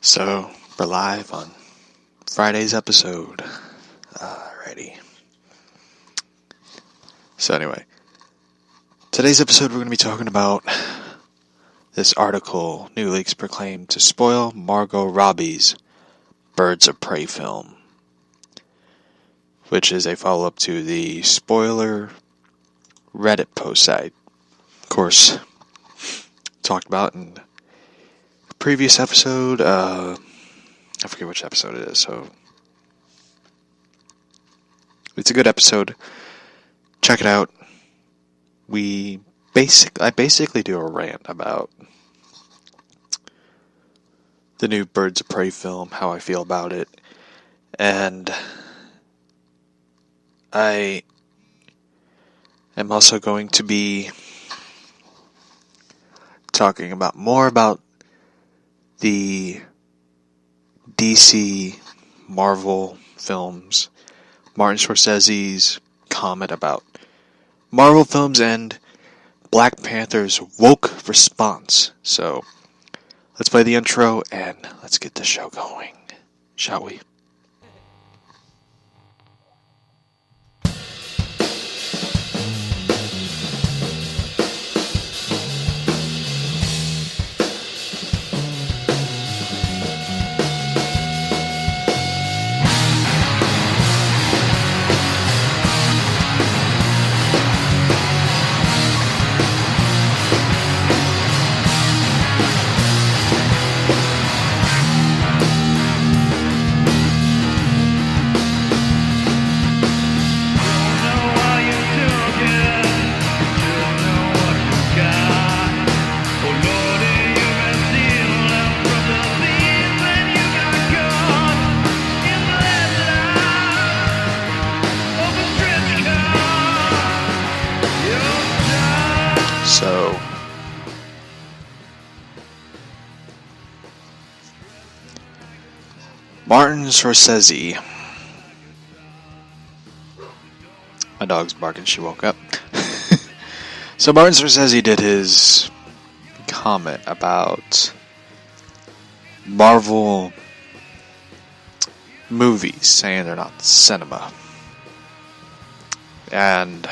So, we're live on Friday's episode. Alrighty. So anyway, today's episode we're going to be talking about this article, New Leaks proclaimed to spoil Margot Robbie's Birds of Prey film, which is a follow-up to the spoiler Reddit post I, of course, talked about in the previous episode. I forget which episode it is, so it's a good episode. Check it out. I basically do a rant about the new Birds of Prey film, how I feel about it, and I am also going to be talking about more about the DC Marvel films, Martin Scorsese's comment about Marvel films, and Black Panther's woke response. So, let's play the intro and let's get the show going, shall we? So, Martin Scorsese. My dog's barking, she woke up. So Martin Scorsese did his comment about Marvel movies, saying they're not cinema. And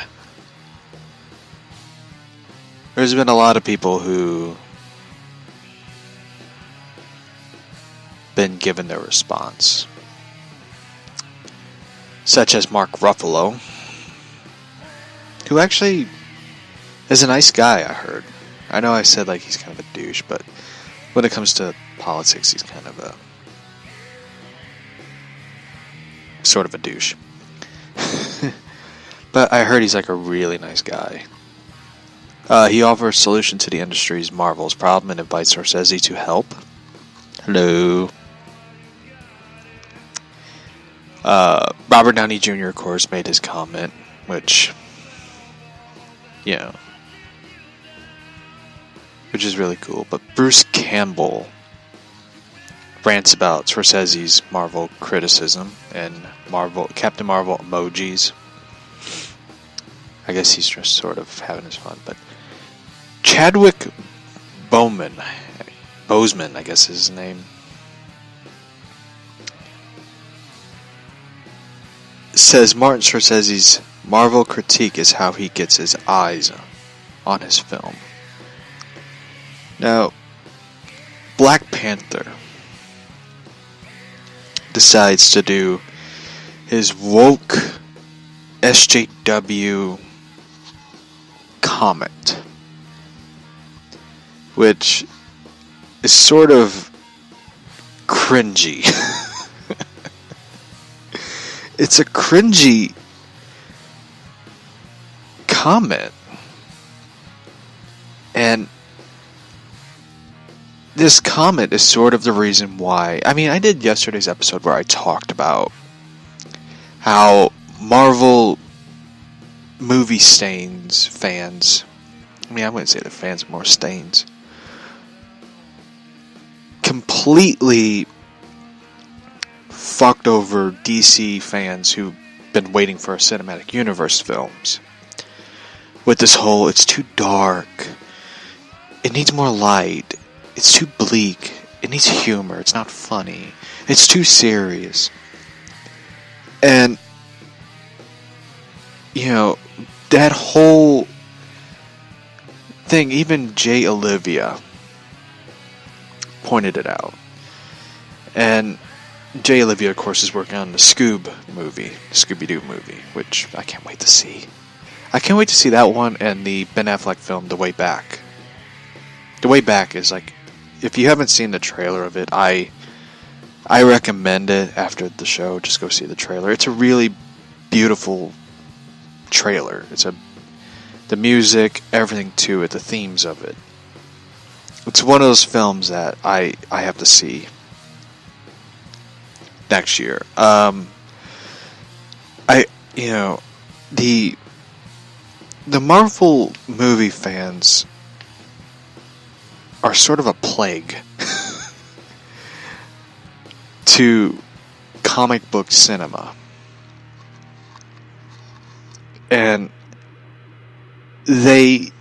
there's been a lot of people who been given their response, such as Mark Ruffalo, who actually is a nice guy, I heard. I know I said like he's kind of a douche, but when it comes to politics, he's kind of a sort of a douche. But I heard he's like a really nice guy. He offers a solution to the industry's Marvel's problem and invites Scorsese to help. Hello. Robert Downey Jr., of course, made his comment, which, which is really cool. But Bruce Campbell rants about Scorsese's Marvel criticism and Captain Marvel emojis. I guess he's just sort of having his fun, but Chadwick Boseman, I guess is his name, says Martin Scorsese's Marvel critique is how he gets his eyes on his film. Now, Black Panther decides to do his woke SJW comment, which is sort of cringy. It's a cringy comment. And this comment is sort of the reason why. I mean, I did yesterday's episode where I talked about how Marvel movie fans, I mean, I wouldn't say the fans, more stains, completely fucked over DC fans who've been waiting for a cinematic universe films. With this whole, it's too dark, it needs more light, it's too bleak, it needs humor. It's not funny. It's too serious. And, you know, that whole thing, even Jay Olivia pointed it out. And Jay Olivia, of course, is working on the Scooby-Doo movie, which I can't wait to see. I can't wait to see that one and the Ben Affleck film, The Way Back. The Way Back is like, if you haven't seen the trailer of it, I recommend it after the show. Just go see the trailer. It's a really beautiful trailer. The music, everything to it, the themes of it. It's one of those films that I have to see next year. The Marvel movie fans are sort of a plague to comic book cinema. And it's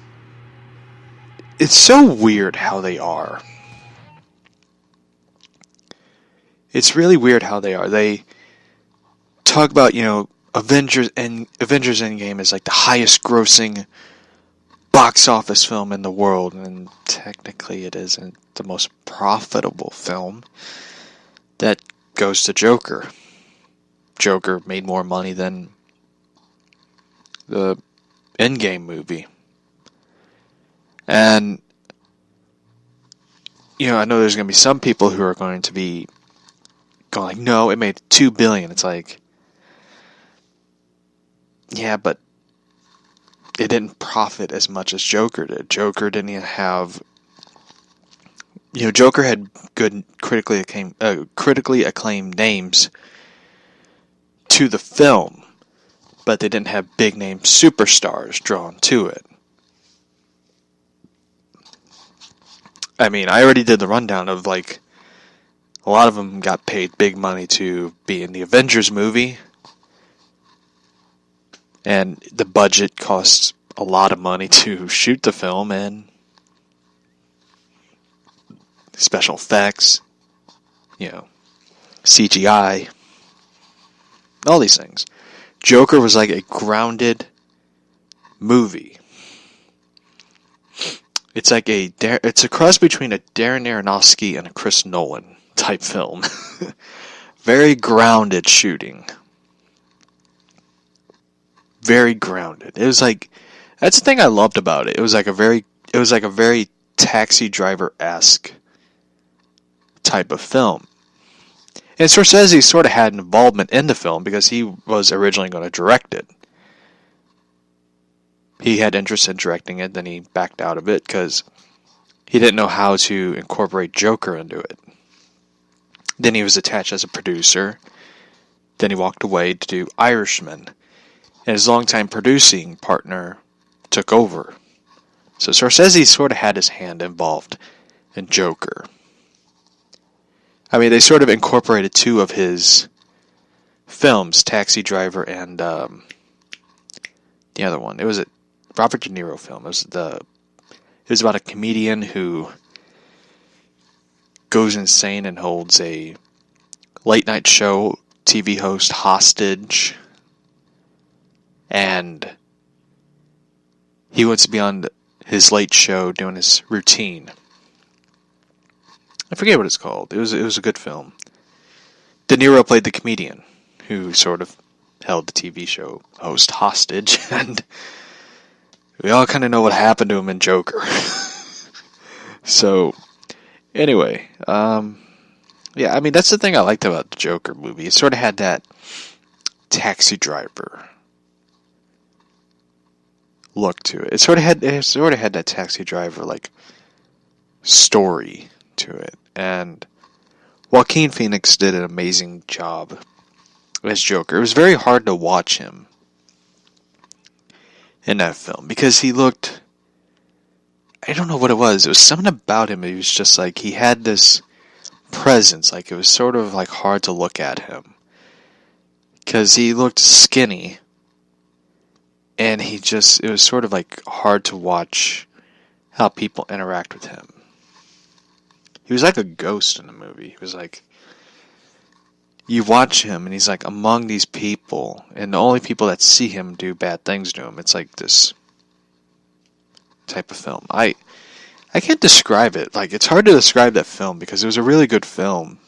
so weird how they are. It's really weird how they are. They talk about, Avengers Endgame is like the highest grossing box office film in the world, and technically it isn't the most profitable film. That goes to Joker. Joker made more money than the Endgame movie. And, I know there's going to be some people who are going to be going like, no, it made $2 billion. It's like, yeah, but it didn't profit as much as Joker did. Joker didn't even have... Joker had good critically acclaimed names to the film, but they didn't have big name superstars drawn to it. I mean, I already did the rundown of, a lot of them got paid big money to be in the Avengers movie. And the budget costs a lot of money to shoot the film, and special effects, CGI, all these things. Joker was like a grounded movie. It's like it's a cross between a Darren Aronofsky and a Chris Nolan type film. Very grounded shooting. Very grounded. It was like, that's the thing I loved about it. It was like a very Taxi Driver-esque type of film. And Scorsese sort of had an involvement in the film because he was originally going to direct it. He had interest in directing it, then he backed out of it because he didn't know how to incorporate Joker into it. Then he was attached as a producer. Then he walked away to do Irishman. And his longtime producing partner took over. So Scorsese sort of had his hand involved in Joker. I mean, they sort of incorporated two of his films, Taxi Driver and the other one. It was a Robert De Niro film. It was about a comedian who goes insane and holds a late night show TV host hostage. And he wants to be on his late show doing his routine. I forget what it's called. It was a good film. De Niro played the comedian who sort of held the TV show host hostage, and we all kind of know what happened to him in Joker. So, anyway, yeah, I mean, that's the thing I liked about the Joker movie. It sort of had that Taxi Driver look to it. It sort of had that Taxi Driver story to it, and Joaquin Phoenix did an amazing job as Joker. It was very hard to watch him in that film because he looked, I don't know what it was. It was something about him. He was just he had this presence. It was sort of hard to look at him because he looked skinny. And it was sort of hard to watch how people interact with him. he was like a ghost in the movie. He was like, you watch him and he's like among these people, and the only people that see him do bad things to him. It's like this type of film. I can't describe it. Like, it's hard to describe that film because it was a really good film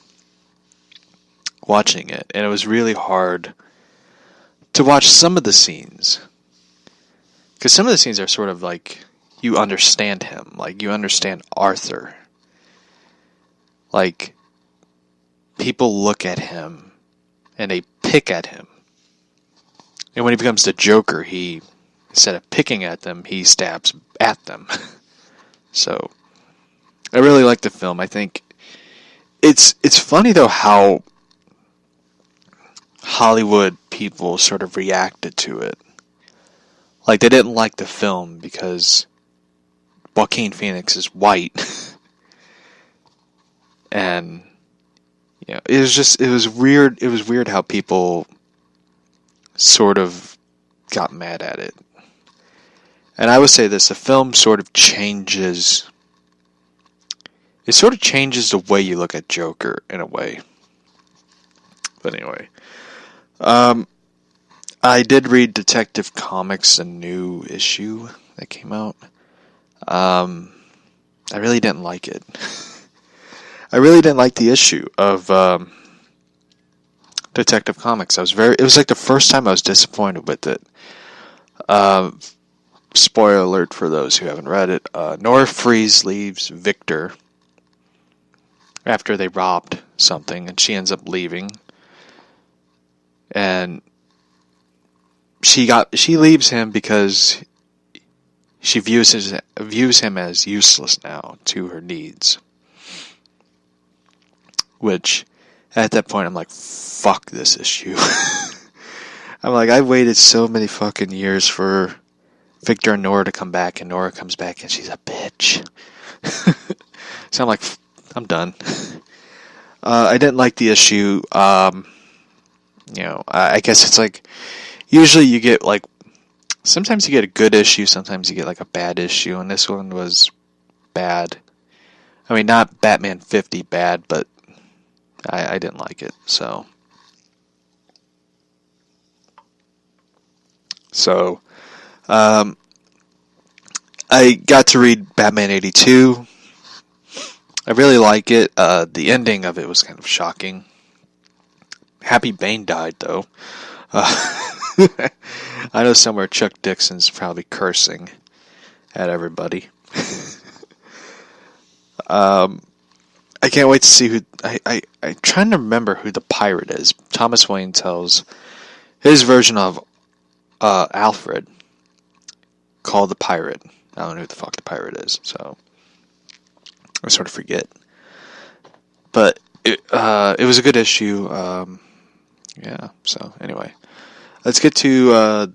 watching it, and it was really hard to watch some of the scenes. Because some of the scenes are sort of like, you understand him. Like, you understand Arthur. Like, people look at him and they pick at him. And when he becomes the Joker, he, instead of picking at them, he stabs at them. So, I really like the film. I think it's funny though how Hollywood people sort of reacted to it. Like, they didn't like the film because Joaquin Phoenix is white. And, you know, it was weird. It was weird how people sort of got mad at it. And I would say this, the film sort of changes, it sort of changes the way you look at Joker in a way. But anyway, I did read Detective Comics, a new issue that came out. I really didn't like it. I really didn't like the issue of Detective Comics. It was like the first time I was disappointed with it. Spoiler alert for those who haven't read it. Nora Freeze leaves Victor after they robbed something, and she ends up leaving. And she leaves him because she views him as useless now to her needs. Which, at that point, I'm like, fuck this issue. I'm like, I waited so many fucking years for Victor and Nora to come back, and Nora comes back and she's a bitch. So I'm like, I'm done. I didn't like the issue. You know, I guess it's like, usually you get like, sometimes you get a good issue, sometimes you get like a bad issue, and this one was bad. I mean, not Batman 50 bad, but I didn't like it, so. So, I got to read Batman 82. I really like it. The ending of it was kind of shocking. Happy Bane died, though. I know somewhere Chuck Dixon's probably cursing at everybody. I can't wait to see who... I'm trying to remember who the pirate is. Thomas Wayne tells his version of Alfred, called the pirate. I don't know who the fuck the pirate is, so I sort of forget. But it was a good issue. Yeah, so anyway. Let's get to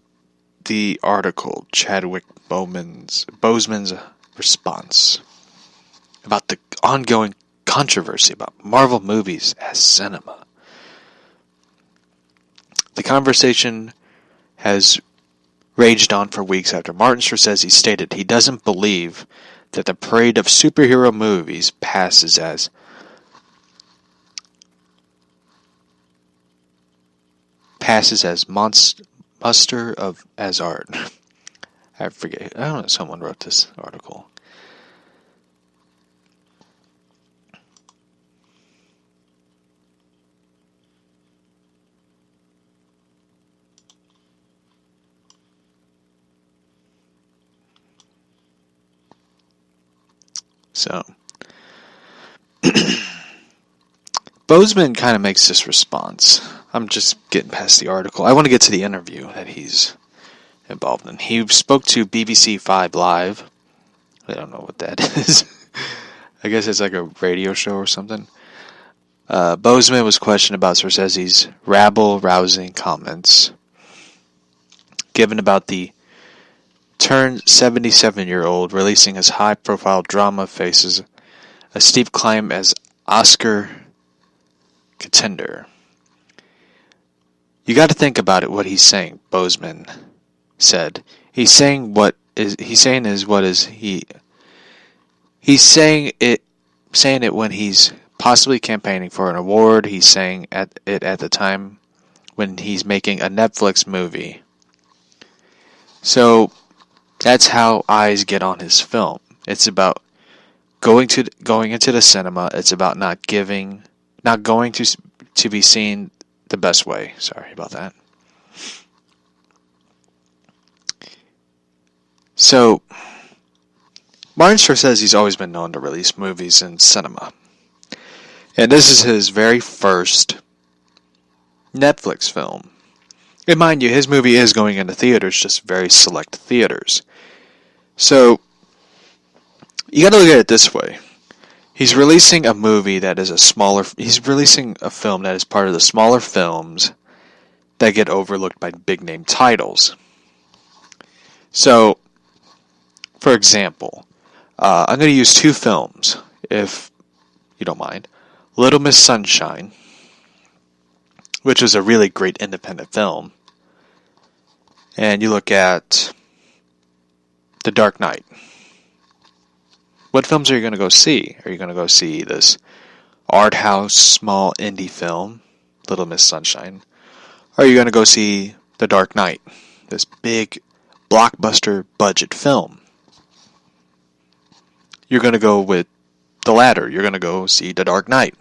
the article, Chadwick Boseman's response about the ongoing controversy about Marvel movies as cinema. The conversation has raged on for weeks after Martin Scorsese stated he doesn't believe that the parade of superhero movies passes as muster as art. I forget. I don't know. Someone wrote this article. So, Boseman kind of makes this response. I'm just getting past the article. I want to get to the interview that he's involved in. He spoke to BBC 5 Live. I don't know what that is. I guess it's like a radio show or something. Boseman was questioned about Scorsese's rabble-rousing comments given about the turned 77-year-old releasing his high-profile drama faces a steep climb as Oscar contender. You got to think about it. What he's saying, Boseman said. He's saying it saying it when he's possibly campaigning for an award. He's saying it at the time when he's making a Netflix movie. So that's how eyes get on his film. It's about going into the cinema. It's about not going to be seen the best way. Sorry about that. So, Martin Scorsese's always been known to release movies in cinema. And this is his very first Netflix film. And mind you, his movie is going into theaters, just very select theaters. So, you gotta look at it this way. He's releasing a movie that is he's releasing a film that is part of the smaller films that get overlooked by big name titles. So, for example, I'm going to use two films, if you don't mind. Little Miss Sunshine, which is a really great independent film. And you look at The Dark Knight. What films are you going to go see? Are you going to go see this art house, small indie film, Little Miss Sunshine? Or are you going to go see The Dark Knight, this big blockbuster budget film? You're going to go with the latter. You're going to go see The Dark Knight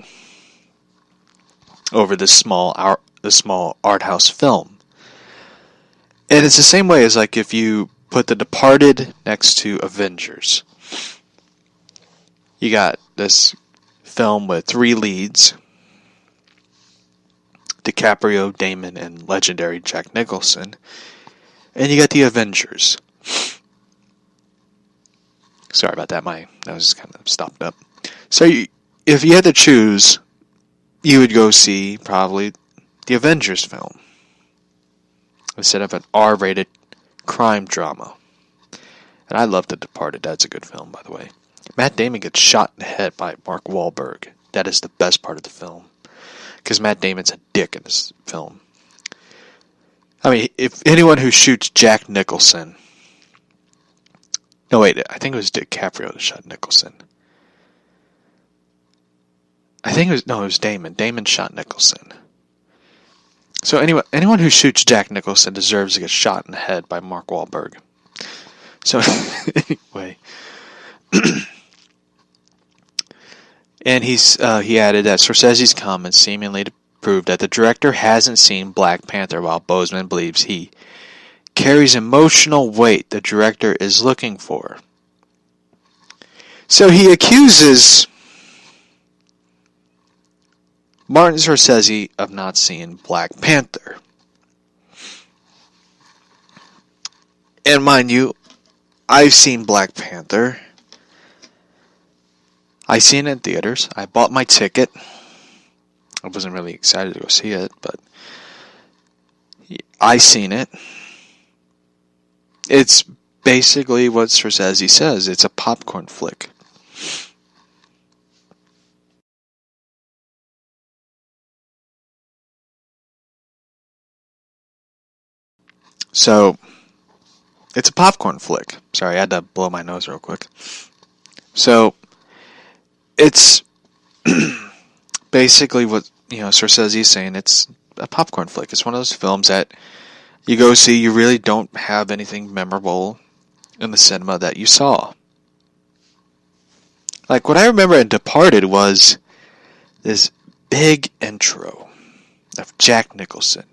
over this small art house film. And it's the same way as like if you put The Departed next to Avengers. You got this film with three leads: DiCaprio, Damon, and legendary Jack Nicholson. And you got The Avengers. Sorry about that, my nose kind of stopped up. So if you had to choose, you would go see probably the Avengers film instead of an R-rated crime drama. And I love The Departed. That's a good film, by the way. Matt Damon gets shot in the head by Mark Wahlberg. That is the best part of the film, because Matt Damon's a dick in this film. I mean, if anyone who shoots Jack Nicholson... No, wait, I think it was DiCaprio that shot Nicholson. It was Damon. Damon shot Nicholson. So anyone who shoots Jack Nicholson deserves to get shot in the head by Mark Wahlberg. So, anyway. And he added that Scorsese's comments seemingly to prove that the director hasn't seen Black Panther, while Boseman believes he carries emotional weight the director is looking for. So he accuses Martin Scorsese of not seeing Black Panther. And mind you, I've seen Black Panther. I seen it in theaters. I bought my ticket. I wasn't really excited to go see it, but I seen it. It's basically what Scorsese says. It's a popcorn flick. So, it's a popcorn flick. Sorry, I had to blow my nose real quick. So, it's basically what Scorsese is saying. It's a popcorn flick. It's one of those films that you go see, you really don't have anything memorable in the cinema that you saw. Like, what I remember in Departed was this big intro of Jack Nicholson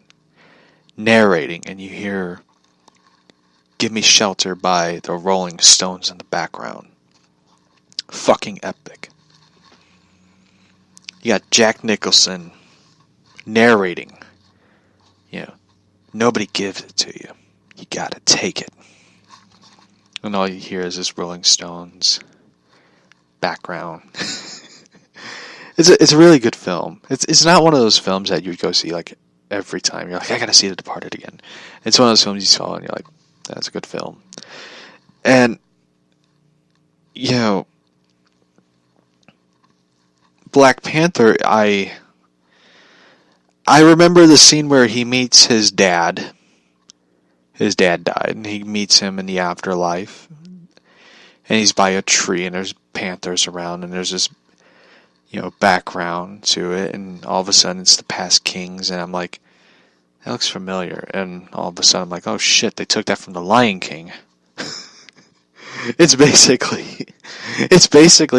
narrating, and you hear Give Me Shelter by the Rolling Stones in the background. Fucking epic. You got Jack Nicholson narrating. Nobody gives it to you. You gotta take it. And all you hear is this Rolling Stones background. It's a really good film. It's not one of those films that you would go see like every time. You're like, I gotta see The Departed again. It's one of those films you saw and you're like, that's a good film. And Black Panther, I remember the scene where he meets his dad. His dad died, and he meets him in the afterlife. And he's by a tree, and there's panthers around, and there's this background to it, and all of a sudden it's the past kings, and I'm like, that looks familiar, and all of a sudden I'm like, oh shit, they took that from The Lion King. It's basically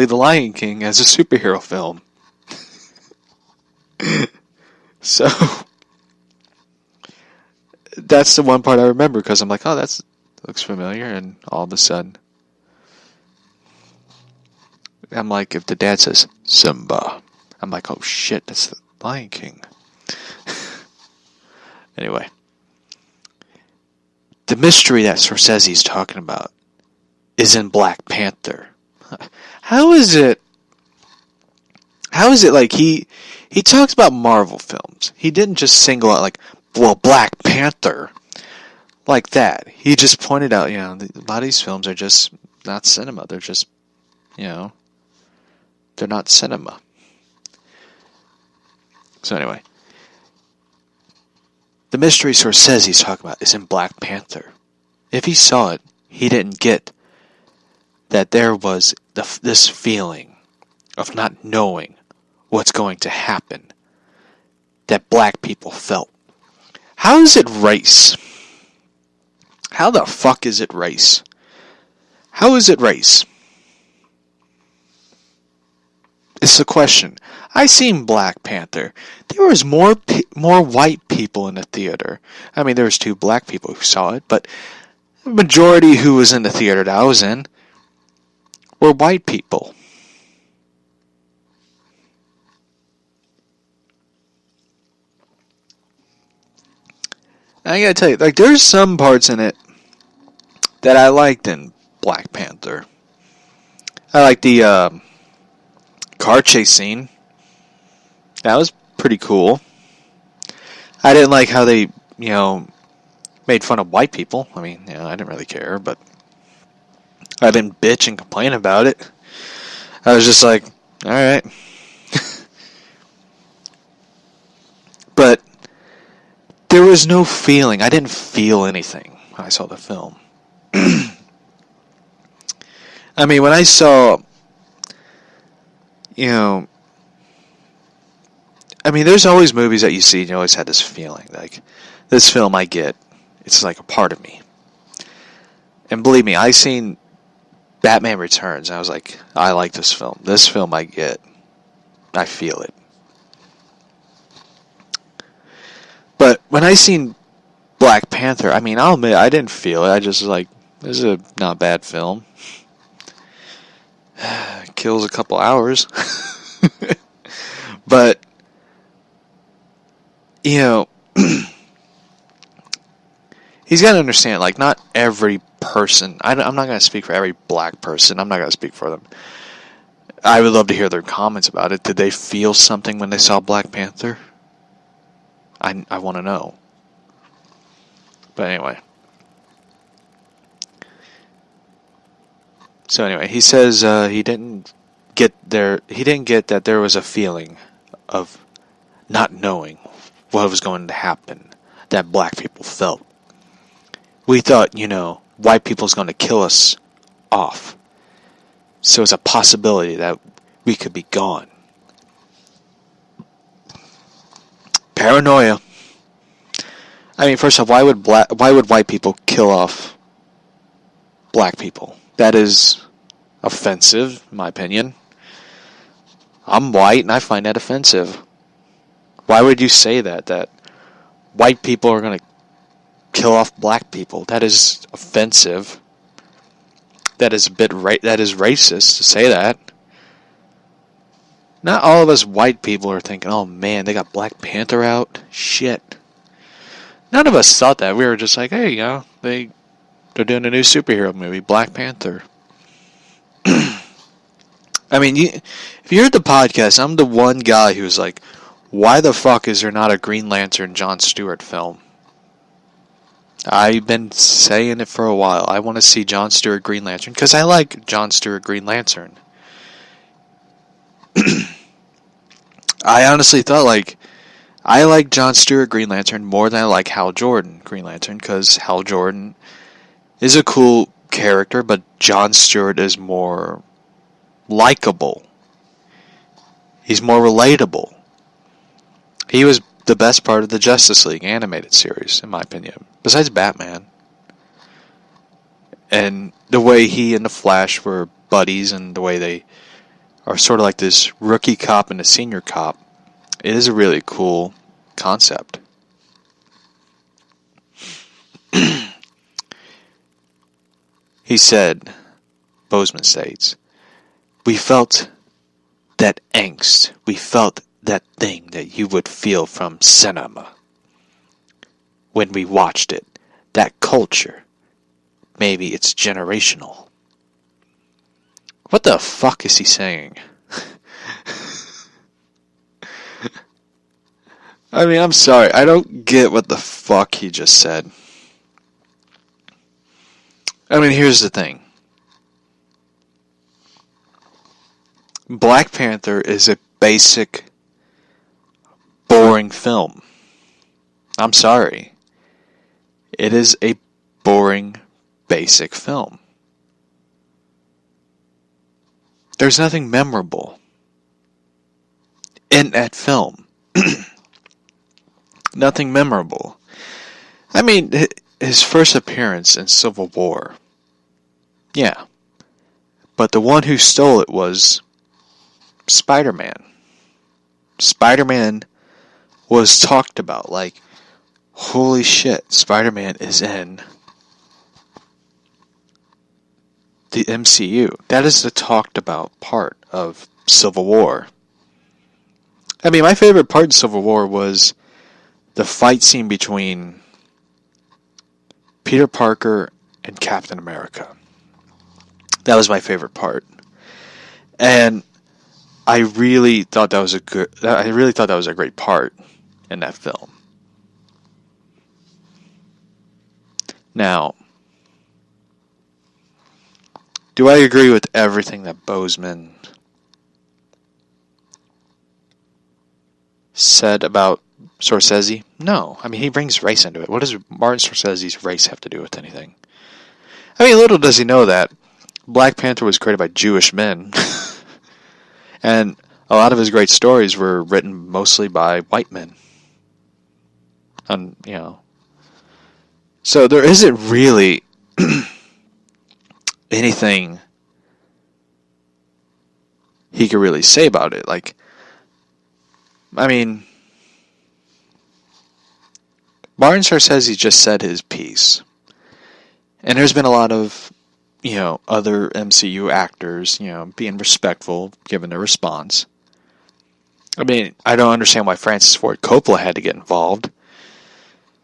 The Lion King as a superhero film. So that's the one part I remember, because I'm like, oh, that looks familiar, and all of a sudden I'm like, if the dad says Simba, I'm like, oh shit, that's The Lion King. Anyway, the mystery that Scorsese's talking about is in Black Panther. How is it like he talks about Marvel films? He didn't just single out like, well, Black Panther, like that. He just pointed out, a lot of these films are just not cinema. They're just, they're not cinema. So anyway, the mystery Scorsese's talking about is in Black Panther. If he saw it, he didn't get that there was this feeling of not knowing what's going to happen that black people felt. How is it race? How the fuck is it race? How is it race? It's the question. I seen Black Panther. There was more white people in the theater. I mean, there was 2 black people who saw it, but the majority who was in the theater that I was in were white people. I gotta tell you, like, there's some parts in it that I liked in Black Panther. I like the car chase scene. That was pretty cool. I didn't like how they, made fun of white people. I mean, I didn't really care, but I didn't bitch and complain about it. I was just like, alright. But there was no feeling. I didn't feel anything when I saw the film. I mean, when I saw, there's always movies that you see and you always had this feeling. Like, this film I get, it's like a part of me. And believe me, I seen Batman Returns, and I was like, I like this film. This film I get. I feel it. But when I seen Black Panther, I'll admit, I didn't feel it. I just was like, this is a not bad film. Kills a couple hours. But, he's got to understand, like, not every person, I'm not going to speak for every black person, I'm not going to speak for them. I would love to hear their comments about it. Did they feel something when they saw Black Panther? I want to know. But anyway. So anyway, he says he didn't get that there was a feeling of not knowing what was going to happen that black people felt. We thought, white people's going to kill us off. So it's a possibility that we could be gone. Paranoia. First off, why would white people kill off black people? That is offensive, in my opinion. I'm white and I find that offensive. Why would you say that white people are going to kill off black people? That is offensive. That is that is racist to say that. Not all of us white people are thinking, oh man, they got Black Panther out. Shit. None of us thought that. We were just like, hey, they're doing a new superhero movie, Black Panther. If you heard the podcast, I'm the one guy who's like, why the fuck is there not a Green Lantern John Stewart film? I've been saying it for a while. I want to see John Stewart Green Lantern because I like John Stewart Green Lantern. I honestly thought, I like John Stewart Green Lantern more than I like Hal Jordan Green Lantern, because Hal Jordan is a cool character, but John Stewart is more likable. He's more relatable. He was the best part of the Justice League animated series, in my opinion. Besides Batman. And the way he and the Flash were buddies, and the way they are sort of like this rookie cop and a senior cop, it is a really cool concept. He said, Boseman states, "We felt that angst. We felt that thing that you would feel from cinema when we watched it. That culture. Maybe it's generational." What the fuck is he saying? I mean, I'm sorry. I don't get what the fuck he just said. I mean, here's the thing. Black Panther is a basic, boring film. I'm sorry. It is a boring, basic film. There's nothing memorable in that film. Nothing memorable. I mean, his first appearance in Civil War. Yeah. But the one who stole it was Spider-Man. Spider-Man was talked about like, holy shit, Spider-Man is in the MCU. That is the talked about part of Civil War. I mean, my favorite part of Civil War was the fight scene between Peter Parker and Captain America. That was my favorite part. And I really thought that was a great part in that film. Now, do I agree with everything that Boseman said about Scorsese? No. I mean, he brings race into it. What does Martin Scorsese's race have to do with anything? I mean, little does he know that Black Panther was created by Jewish men. And a lot of his great stories were written mostly by white men. And, you know. So there isn't really anything he could really say about it. Like, I mean, Martin Scorsese just said his piece. And there's been a lot of, you know, other MCU actors, you know, being respectful, given their response. I mean, I don't understand why Francis Ford Coppola had to get involved.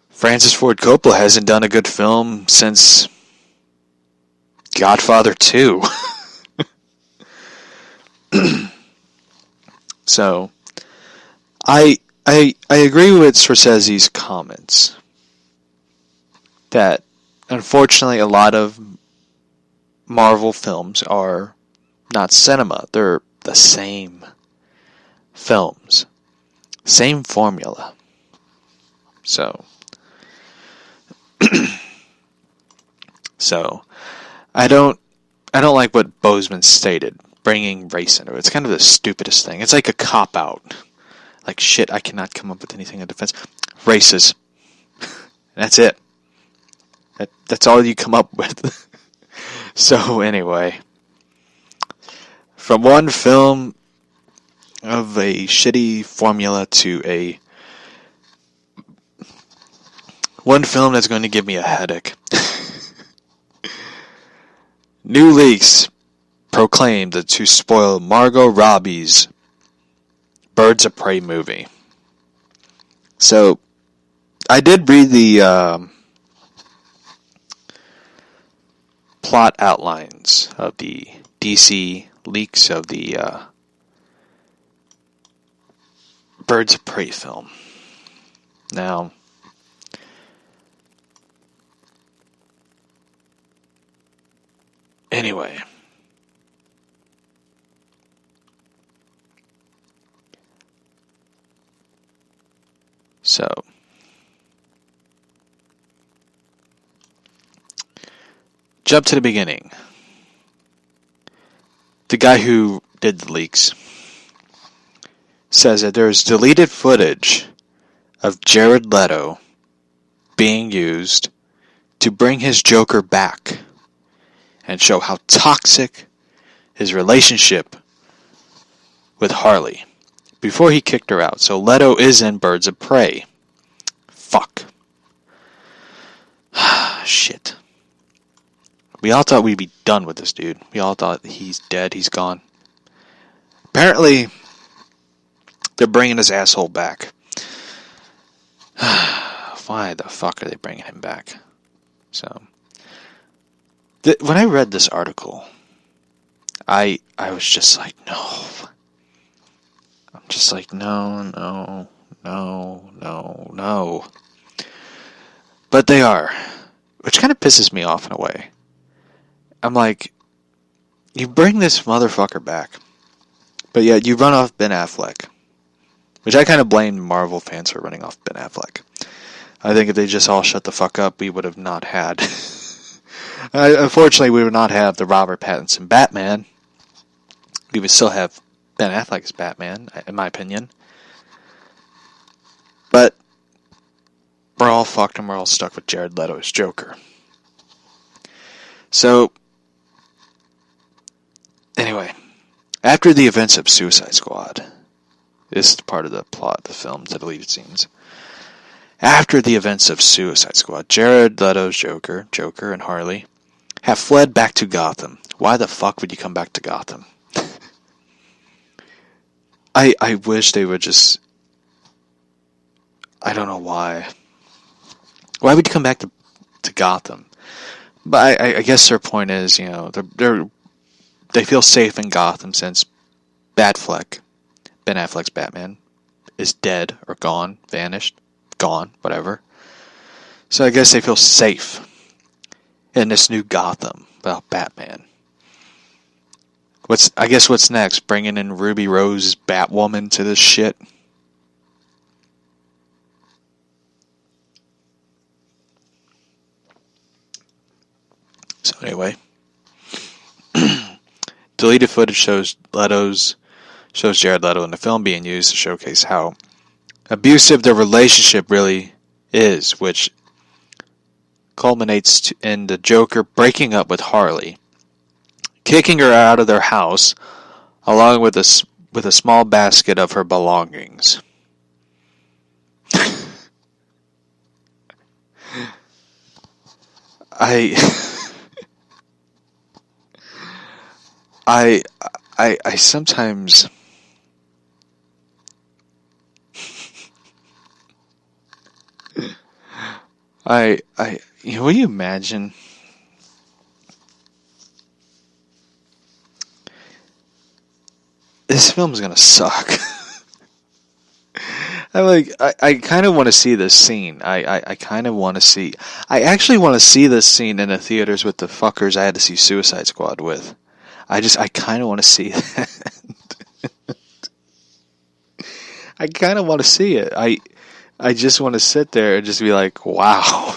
Francis Ford Coppola hasn't done a good film since Godfather 2. So, I agree with Scorsese's comments that unfortunately a lot of Marvel films are not cinema. They're the same films. Same formula. So, I don't like what Boseman stated, bringing race into it. It's kind of the stupidest thing. It's like a cop-out. Like, shit, I cannot come up with anything in defense. Races. That's it. That's all you come up with. So, anyway. From one film of a shitty formula to one film that's going to give me a headache. New leaks proclaimed to spoil Margot Robbie's Birds of Prey movie. So, I did read the plot outlines of the DC leaks of the Birds of Prey film. Now, anyway, so jump to the beginning. The guy who did the leaks says that there's deleted footage of Jared Leto being used to bring his Joker back and show how toxic his relationship with Harley before he kicked her out. So Leto is in Birds of Prey. Fuck. Shit. We all thought we'd be done with this dude. We all thought he's dead, he's gone. Apparently, they're bringing his asshole back. Why the fuck are they bringing him back? So, when I read this article, I was just like, no. I'm just like, no. But they are, which kind of pisses me off in a way. I'm like, you bring this motherfucker back, but yet you run off Ben Affleck, which I kind of blame Marvel fans for running off Ben Affleck. I think if they just all shut the fuck up, we would have not had... Unfortunately, we would not have the Robert Pattinson Batman. We would still have Ben Affleck as Batman, in my opinion. But we're all fucked and we're all stuck with Jared Leto as Joker. So, anyway, after the events of Suicide Squad, this is part of the plot of the film, the deleted scenes. After the events of Suicide Squad, Jared Leto's Joker, and Harley have fled back to Gotham. Why the fuck would you come back to Gotham? I wish they would just... I don't know why. Why would you come back to Gotham? But I guess their point is, you know, they feel safe in Gotham since Ben Affleck's Batman, is dead or gone, vanished, gone, whatever. So I guess they feel safe in this new Gotham without Batman. What's next? Bringing in Ruby Rose Batwoman to this shit? So anyway, deleted footage shows Jared Leto in the film being used to showcase how abusive the relationship really is, which culminates in the Joker breaking up with Harley, kicking her out of their house, along with a small basket of her belongings. I sometimes will you imagine this film's gonna suck. I kind of want to see this scene. I kind of want to see. I actually want to see this scene in the theaters with the fuckers I had to see Suicide Squad with. I kind of want to see that. I kind of want to see it. I just want to sit there and just be like, wow.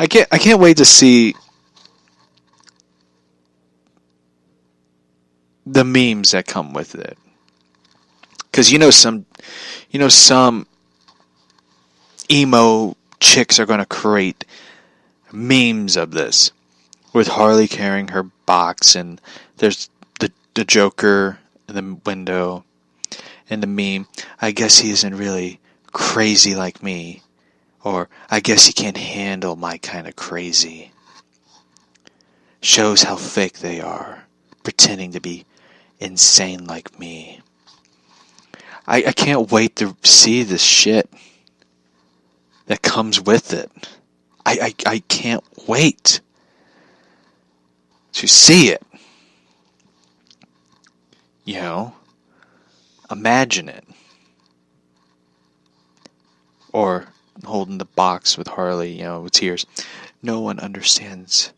I can't wait to see the memes that come with it. Cuz some emo chicks are going to create memes of this with Harley carrying her box and there's the Joker in the window and the meme, I guess he isn't really crazy like me, or I guess he can't handle my kind of crazy. Shows how fake they are, pretending to be insane like me. I can't wait to see this shit that comes with it. I can't wait to see it. You know, imagine it. Or holding the box with Harley, with tears. No one understands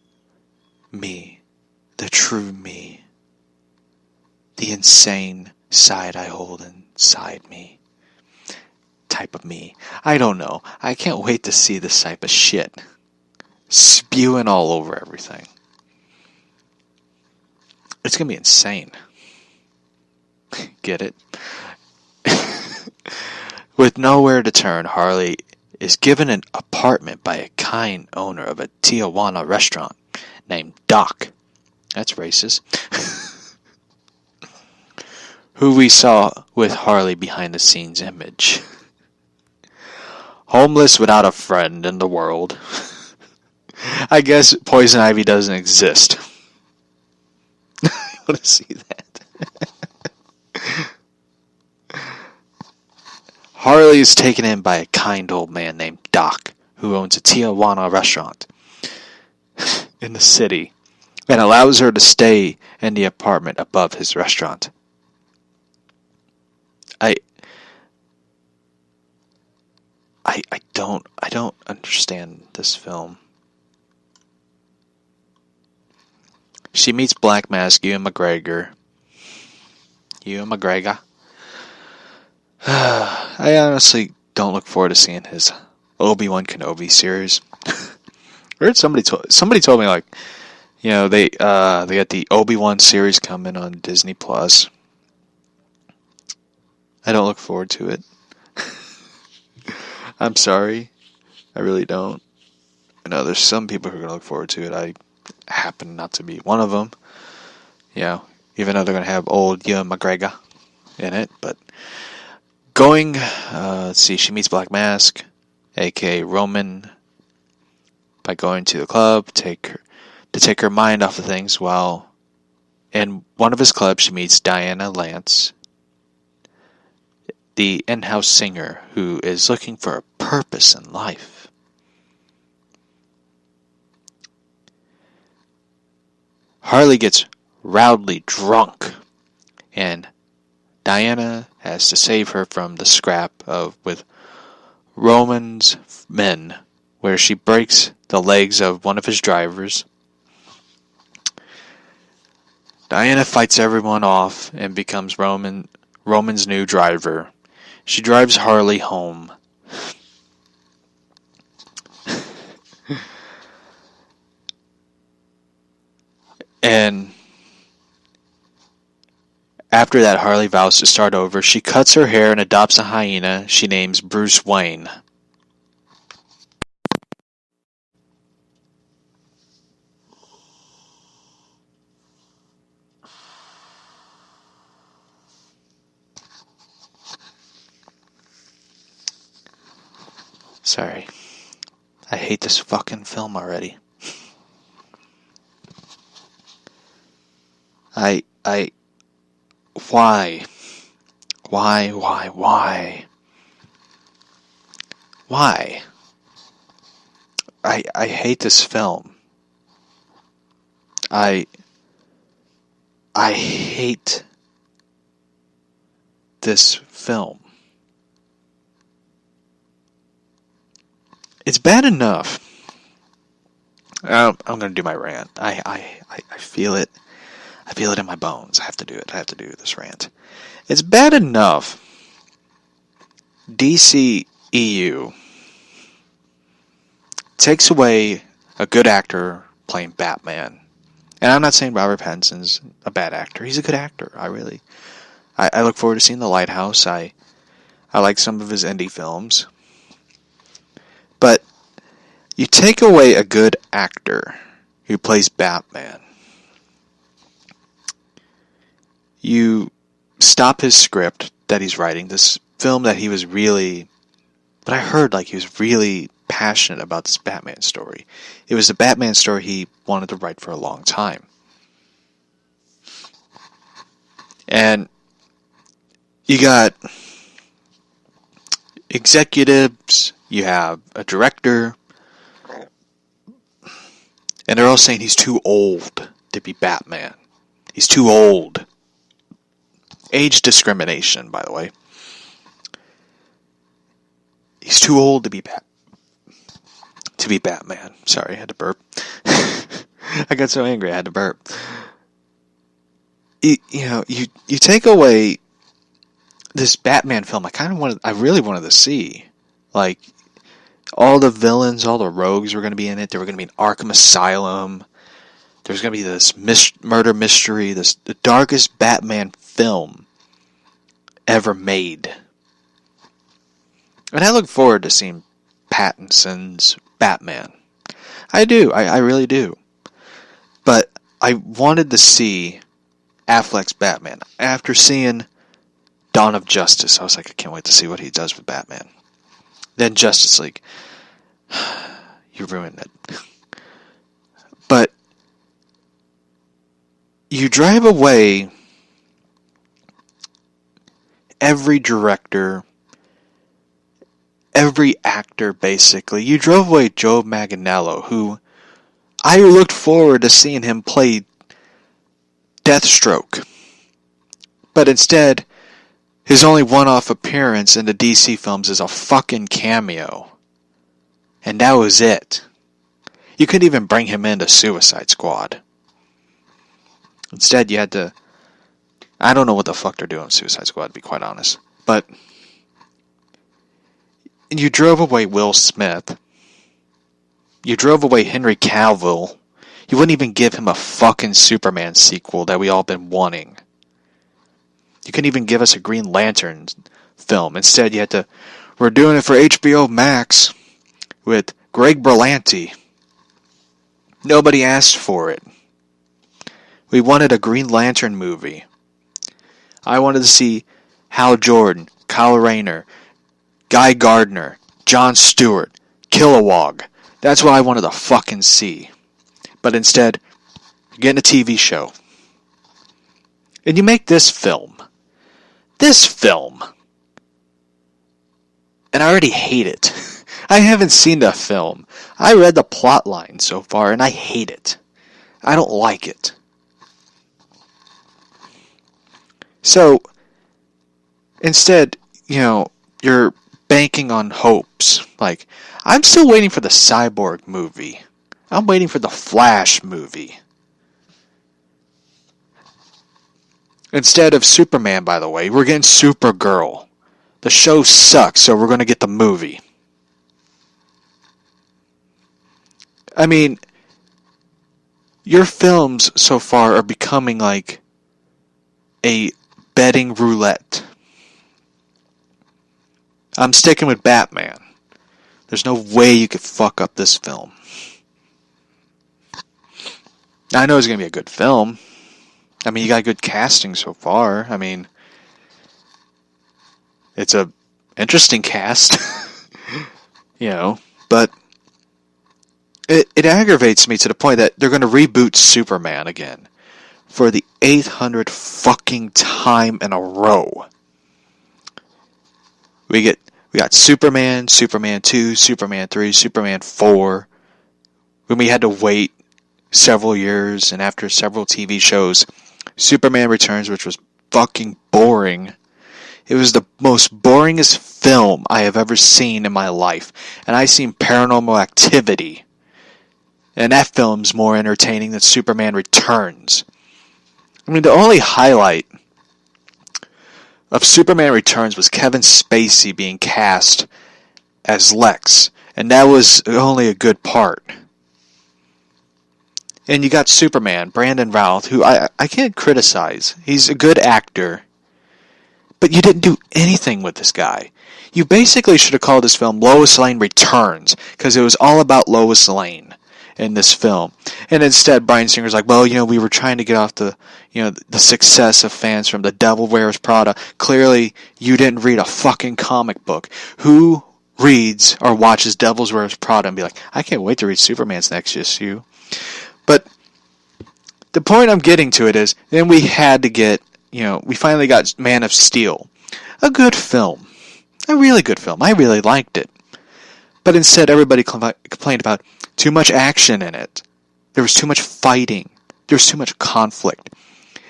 me, the true me, the insane side I hold inside me, type of me. I don't know. I can't wait to see this type of shit spewing all over everything. It's going to be insane. Get it? With nowhere to turn, Harley is given an apartment by a kind owner of a Tijuana restaurant named Doc. That's racist. Who we saw with Harley behind the scenes image. Homeless without a friend in the world. I guess Poison Ivy doesn't exist. I want to see that. Harley is taken in by a kind old man named Doc, who owns a Tijuana restaurant in the city, and allows her to stay in the apartment above his restaurant. I don't understand this film. She meets Black Mask, Ewan McGregor. I honestly don't look forward to seeing his Obi-Wan Kenobi series. I heard somebody told me, like, you know, they got the Obi-Wan series coming on Disney Plus. I don't look forward to it. I'm sorry. I really don't. I know there's some people who are going to look forward to it. I happen not to be one of them. You know, even though they're going to have old Ewan McGregor in it. But going, let's see, she meets Black Mask, a.k.a. Roman, by going to the club to take her mind off of things, while in one of his clubs she meets Diana Lance, the in-house singer who is looking for a purpose in life. Harley gets rowdily drunk, and Diana has to save her from the scrap with Roman's men, where she breaks the legs of one of his drivers. Diana fights everyone off and becomes Roman's new driver. She drives Harley home. And after that, Harley vows to start over. She cuts her hair and adopts a hyena she names Bruce Wayne. Sorry. I hate this fucking film already. Why? Why? I hate this film. I hate this film. It's bad enough. I'm going to do my rant. I feel it. I feel it in my bones. I have to do it. I have to do this rant. It's bad enough DCEU takes away a good actor playing Batman. And I'm not saying Robert Pattinson's a bad actor. He's a good actor. I look forward to seeing The Lighthouse. I like some of his indie films. But you take away a good actor who plays Batman. You stop his script that he's writing, this film that he was really, but I heard like he was really passionate about this Batman story. It was the Batman story he wanted to write for a long time. And you got executives, you have a director, and they're all saying he's too old to be Batman. He's too old. Age discrimination, by the way. He's too old to be Batman. Sorry, I had to burp. I got so angry I had to burp. You take away this Batman film. I really wanted to see, like, all the villains, all the rogues were going to be in it. They were going to be in Arkham Asylum. there's going to be this murder mystery, the darkest Batman film ever made. And I look forward to seeing Pattinson's Batman. I do. I really do. But I wanted to see Affleck's Batman. After seeing Dawn of Justice, I was like, I can't wait to see what he does with Batman. Then Justice League. You ruined it. But you drive away every director, every actor, basically. You drove away Joe Manganiello, who I looked forward to seeing him play Deathstroke. But instead, his only one-off appearance in the DC films is a fucking cameo. And that was it. You couldn't even bring him into Suicide Squad. Instead, you had to... I don't know what the fuck they're doing in Suicide Squad, to be quite honest. But you drove away Will Smith. You drove away Henry Cavill. You wouldn't even give him a fucking Superman sequel that we all been wanting. You couldn't even give us a Green Lantern film. Instead, you had to... We're doing it for HBO Max with Greg Berlanti. Nobody asked for it. We wanted a Green Lantern movie. I wanted to see Hal Jordan, Kyle Rayner, Guy Gardner, Jon Stewart, Kilowog. That's what I wanted to fucking see. But instead, you're getting a TV show. And you make this film. This film. And I already hate it. I haven't seen the film. I read the plot line so far and I hate it. I don't like it. So, instead, you're banking on hopes. Like, I'm still waiting for the Cyborg movie. I'm waiting for the Flash movie. Instead of Superman, by the way, we're getting Supergirl. The show sucks, so we're going to get the movie. I mean, your films so far are becoming like a betting roulette. I'm sticking with Batman. There's no way you could fuck up this film. I know it's going to be a good film. I mean, you got good casting so far. I mean, it's a interesting cast. But it aggravates me to the point that they're going to reboot Superman again for the 800 fucking time in a row. We got Superman, Superman 2, Superman 3, Superman 4. When we had to wait several years and after several TV shows, Superman Returns, which was fucking boring. It was the most boringest film I have ever seen in my life. And I've seen Paranormal Activity. And that film's more entertaining than Superman Returns. I mean, the only highlight of Superman Returns was Kevin Spacey being cast as Lex. And that was only a good part. And you got Superman, Brandon Routh, who I can't criticize. He's a good actor. But you didn't do anything with this guy. You basically should have called this film Lois Lane Returns, because it was all about Lois Lane in this film. And instead, Bryan Singer's like, well, we were trying to get off the success of fans from The Devil Wears Prada. Clearly, you didn't read a fucking comic book. Who reads or watches Devil Wears Prada and be like, I can't wait to read Superman's next issue? But the point I'm getting to it is, then we had to get, we finally got Man of Steel. A good film. A really good film. I really liked it. But instead, everybody complained about too much action in it. There was too much fighting. There was too much conflict.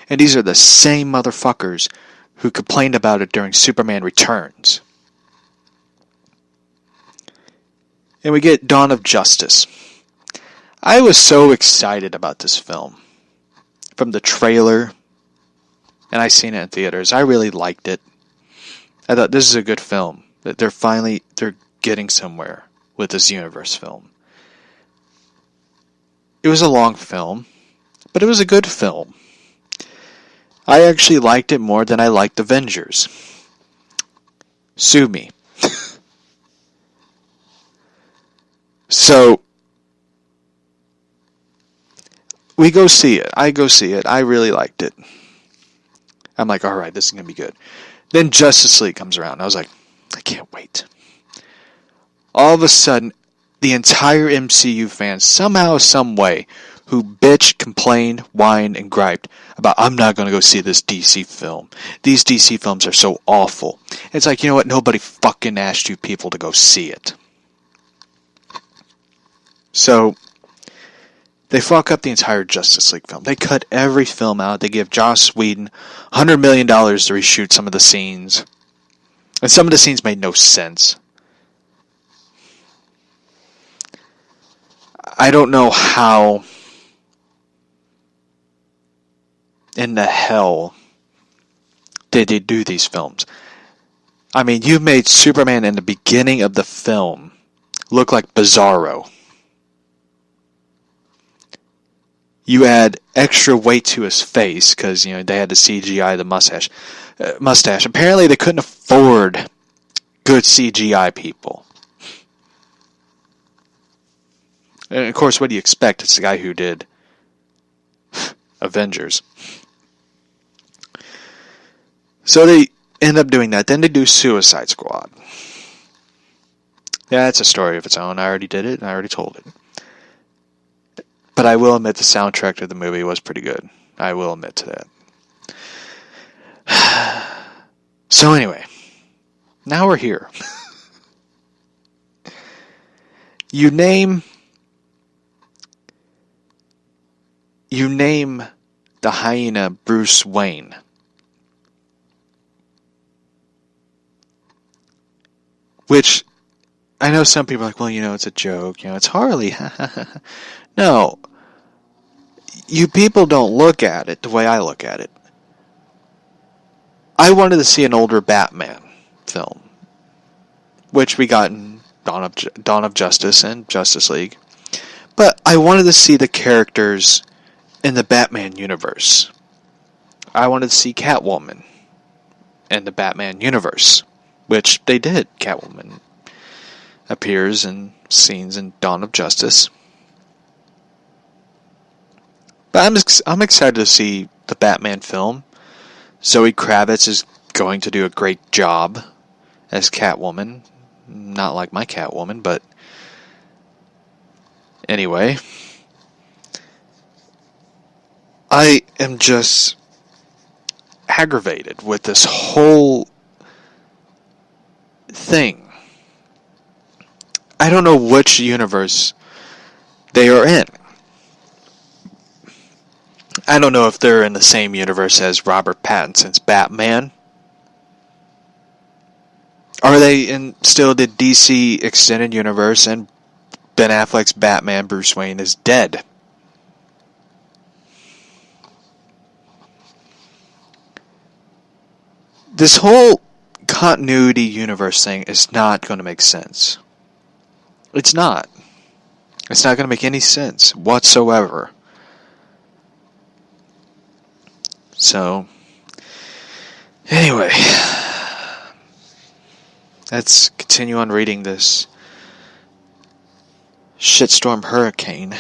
And these are the same motherfuckers who complained about it during Superman Returns. And we get Dawn of Justice. I was so excited about this film. From the trailer, and I seen it in theaters. I really liked it. I thought this is a good film. That they're getting somewhere with this universe film. It was a long film. But it was a good film. I actually liked it more than I liked Avengers. Sue me. So, we go see it. I go see it. I really liked it. I'm like, alright, this is going to be good. Then Justice League comes around. I was like, I can't wait. All of a sudden, the entire MCU fans, somehow, some way, who bitched, complained, whined, and griped about, I'm not going to go see this DC film. These DC films are so awful. It's like, you know what? Nobody fucking asked you people to go see it. So, they fuck up the entire Justice League film. They cut every film out. They give Joss Whedon $100 million to reshoot some of the scenes. And some of the scenes made no sense. I don't know how in the hell did they do these films. I mean, you made Superman in the beginning of the film look like Bizarro. You add extra weight to his face because, you know, they had to CGI the mustache. Apparently they couldn't afford good CGI people. And of course, what do you expect? It's the guy who did Avengers. So they end up doing that. Then they do Suicide Squad. Yeah, it's a story of its own. I already did it, and I already told it. But I will admit the soundtrack to the movie was pretty good. I will admit to that. So anyway, now we're here. You name the hyena Bruce Wayne. Which, I know some people are like, well, you know, it's a joke. You know, it's Harley. No. You people don't look at it the way I look at it. I wanted to see an older Batman film. Which we got in Dawn of Justice and Justice League. But I wanted to see the characters in the Batman universe. I wanted to see Catwoman in the Batman universe. Which they did. Catwoman appears in scenes in Dawn of Justice. But I'm excited to see the Batman film. Zoe Kravitz is going to do a great job as Catwoman. Not like my Catwoman, but anyway. I am just aggravated with this whole thing. I don't know which universe they are in. I don't know if they're in the same universe as Robert Pattinson's Batman. Are they in still the DC Extended Universe and Ben Affleck's Batman Bruce Wayne is dead? This whole continuity universe thing is not going to make sense. It's not. It's not going to make any sense whatsoever. So, anyway, let's continue on reading this shitstorm hurricane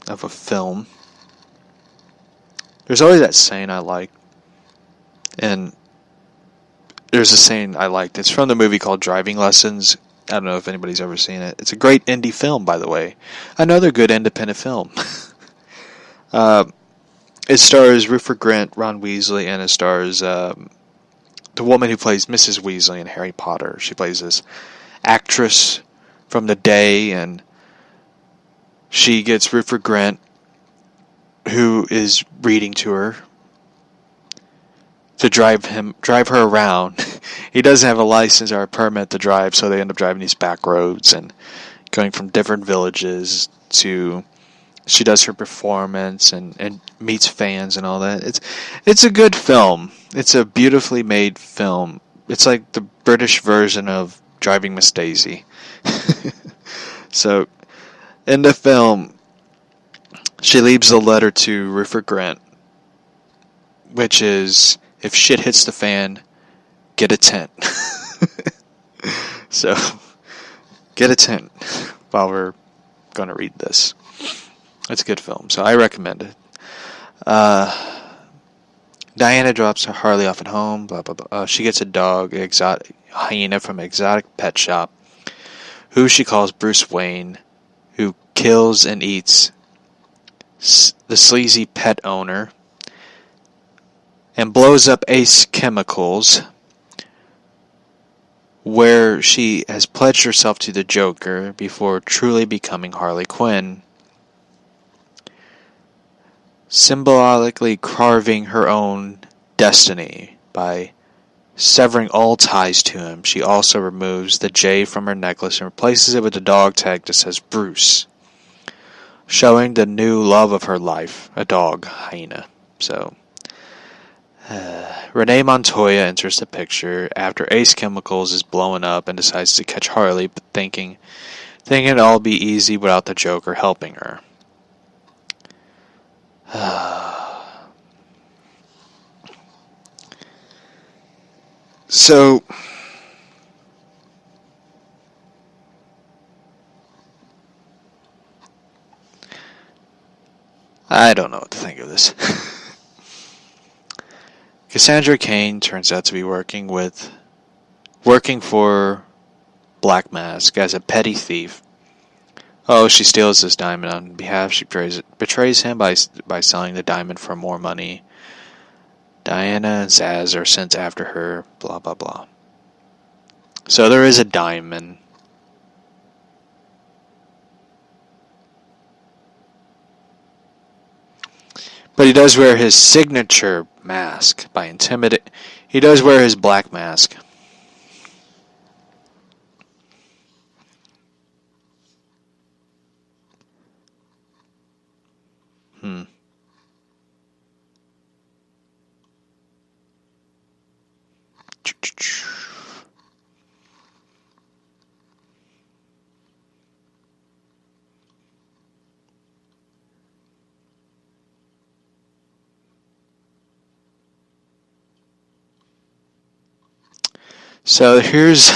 of a film. There's always that saying I like, and there's a saying I liked. It's from the movie called Driving Lessons. I don't know if anybody's ever seen it. It's a great indie film, by the way. Another good independent film. It stars Rupert Grint, Ron Weasley, and it stars the woman who plays Mrs. Weasley in Harry Potter. She plays this actress from the day, and she gets Rupert Grint, who is reading to her, to drive her around. He doesn't have a license or a permit to drive, so they end up driving these back roads and going from different villages to. She does her performance and meets fans and all that. It's a good film. It's a beautifully made film. It's like the British version of Driving Miss Daisy. So, in the film, She leaves a letter to Rupert Grint, which is, if shit hits the fan, get a tent. So, get a tent while we're going to read this. It's a good film, so I recommend it. Diana drops Harley off at home, blah, blah, blah. She gets a dog, hyena from an exotic pet shop, who she calls Bruce Wayne, who kills and eats the sleazy pet owner, and blows up Ace Chemicals, where she has pledged herself to the Joker before truly becoming Harley Quinn, symbolically carving her own destiny by severing all ties to him. She also removes the J from her necklace and replaces it with a dog tag that says Bruce, showing the new love of her life, a dog, hyena. So, Renee Montoya enters the picture after Ace Chemicals is blowing up and decides to catch Harley, but thinking it'll all be easy without the Joker helping her. So, I don't know what to think of this. Cassandra Cain turns out to be working for Black Mask as a petty thief. She steals this diamond on behalf. She betrays him by selling the diamond for more money. Diana and Zsasz are sent after her. Blah blah blah. So there is a diamond. But he does wear his signature mask He does wear his black mask. So here's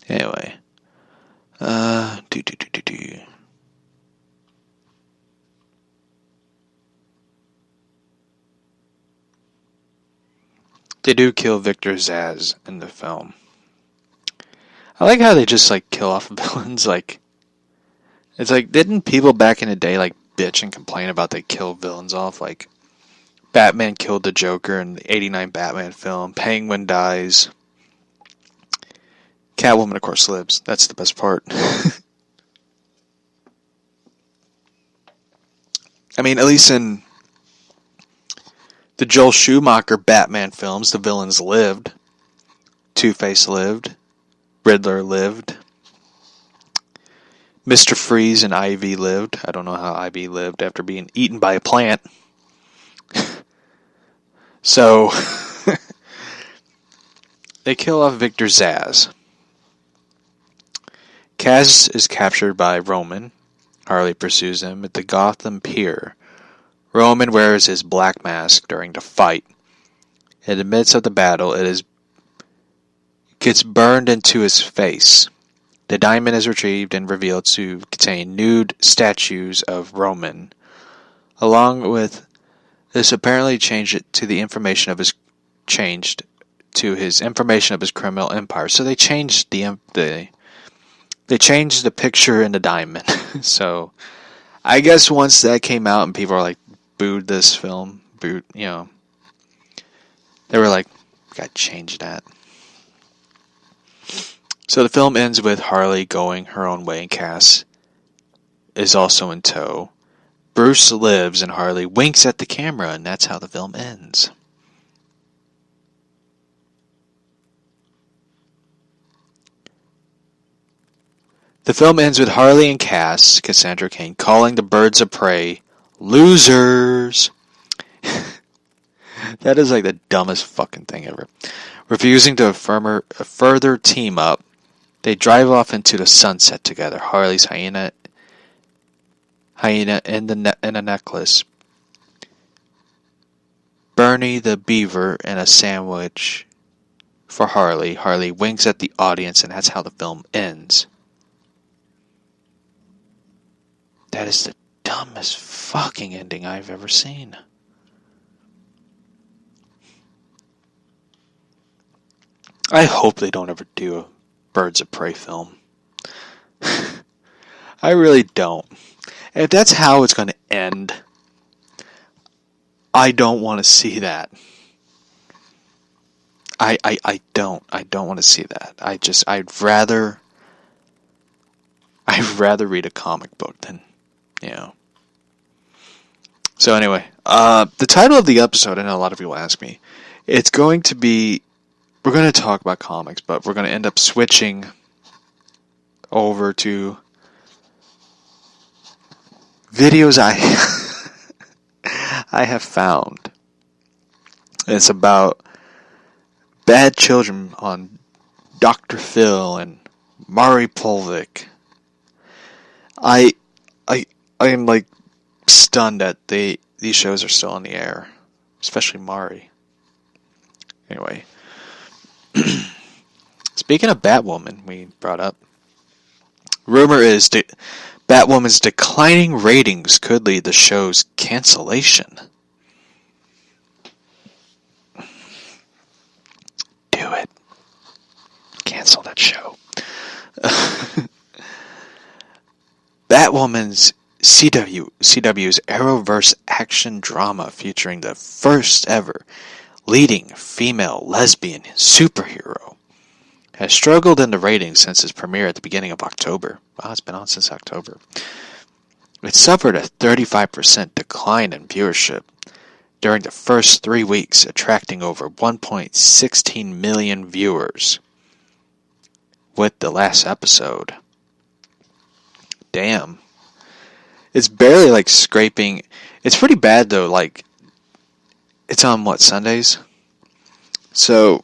anyway, They do kill Victor Zsasz in the film. I like how they just kill off villains. It's didn't people back in the day bitch and complain about they kill villains off? Batman killed the Joker in the '89 Batman film. Penguin dies. Catwoman, of course, lives. That's the best part. I mean, at least in the Joel Schumacher Batman films, the villains lived. Two-Face lived. Riddler lived. Mr. Freeze and Ivy lived. I don't know how Ivy lived after being eaten by a plant. So, they kill off Victor Zsasz. Kaz is captured by Roman. Harley pursues him at the Gotham Pier. Roman wears his black mask during the fight. In the midst of the battle, gets burned into his face. The diamond is retrieved and revealed to contain nude statues of Roman. Along with this, apparently changed to his information of his criminal empire. So they changed the picture in the diamond. So I guess once that came out and people were booed this film, they were gotta change that. So the film ends with Harley going her own way and Cass is also in tow. Bruce lives and Harley winks at the camera, and that's how the film ends. The film ends with Harley and Cassandra Cain, calling the birds of prey losers. That is the dumbest fucking thing ever. Refusing to further team up, they drive off into the sunset together. Harley's hyena in a necklace. Bernie the beaver in a sandwich for Harley. Harley winks at the audience, and that's how the film ends. That is the dumbest fucking ending I've ever seen. I hope they don't ever do a Birds of Prey film. I really don't. If that's how it's going to end, I don't want to see that. I don't want to see that. I'd rather read a comic book than, So anyway, the title of the episode, I know a lot of people ask me, it's going to be, we're going to talk about comics, but we're going to end up switching over to videos I have found. It's about bad children on Dr. Phil and Maury Povich. I am like stunned that these shows are still on the air, especially Maury. Anyway, speaking of Batwoman, we brought up, rumor is Batwoman's declining ratings could lead the show's cancellation. Do it. Cancel that show. Batwoman's CW's Arrowverse action drama featuring the first ever leading female lesbian superhero has struggled in the ratings since its premiere at the beginning of October. Wow, it's been on since October. It suffered a 35% decline in viewership during the first 3 weeks, attracting over 1.16 million viewers with the last episode. Damn. It's barely like scraping. It's pretty bad though, like, it's on what, Sundays? So,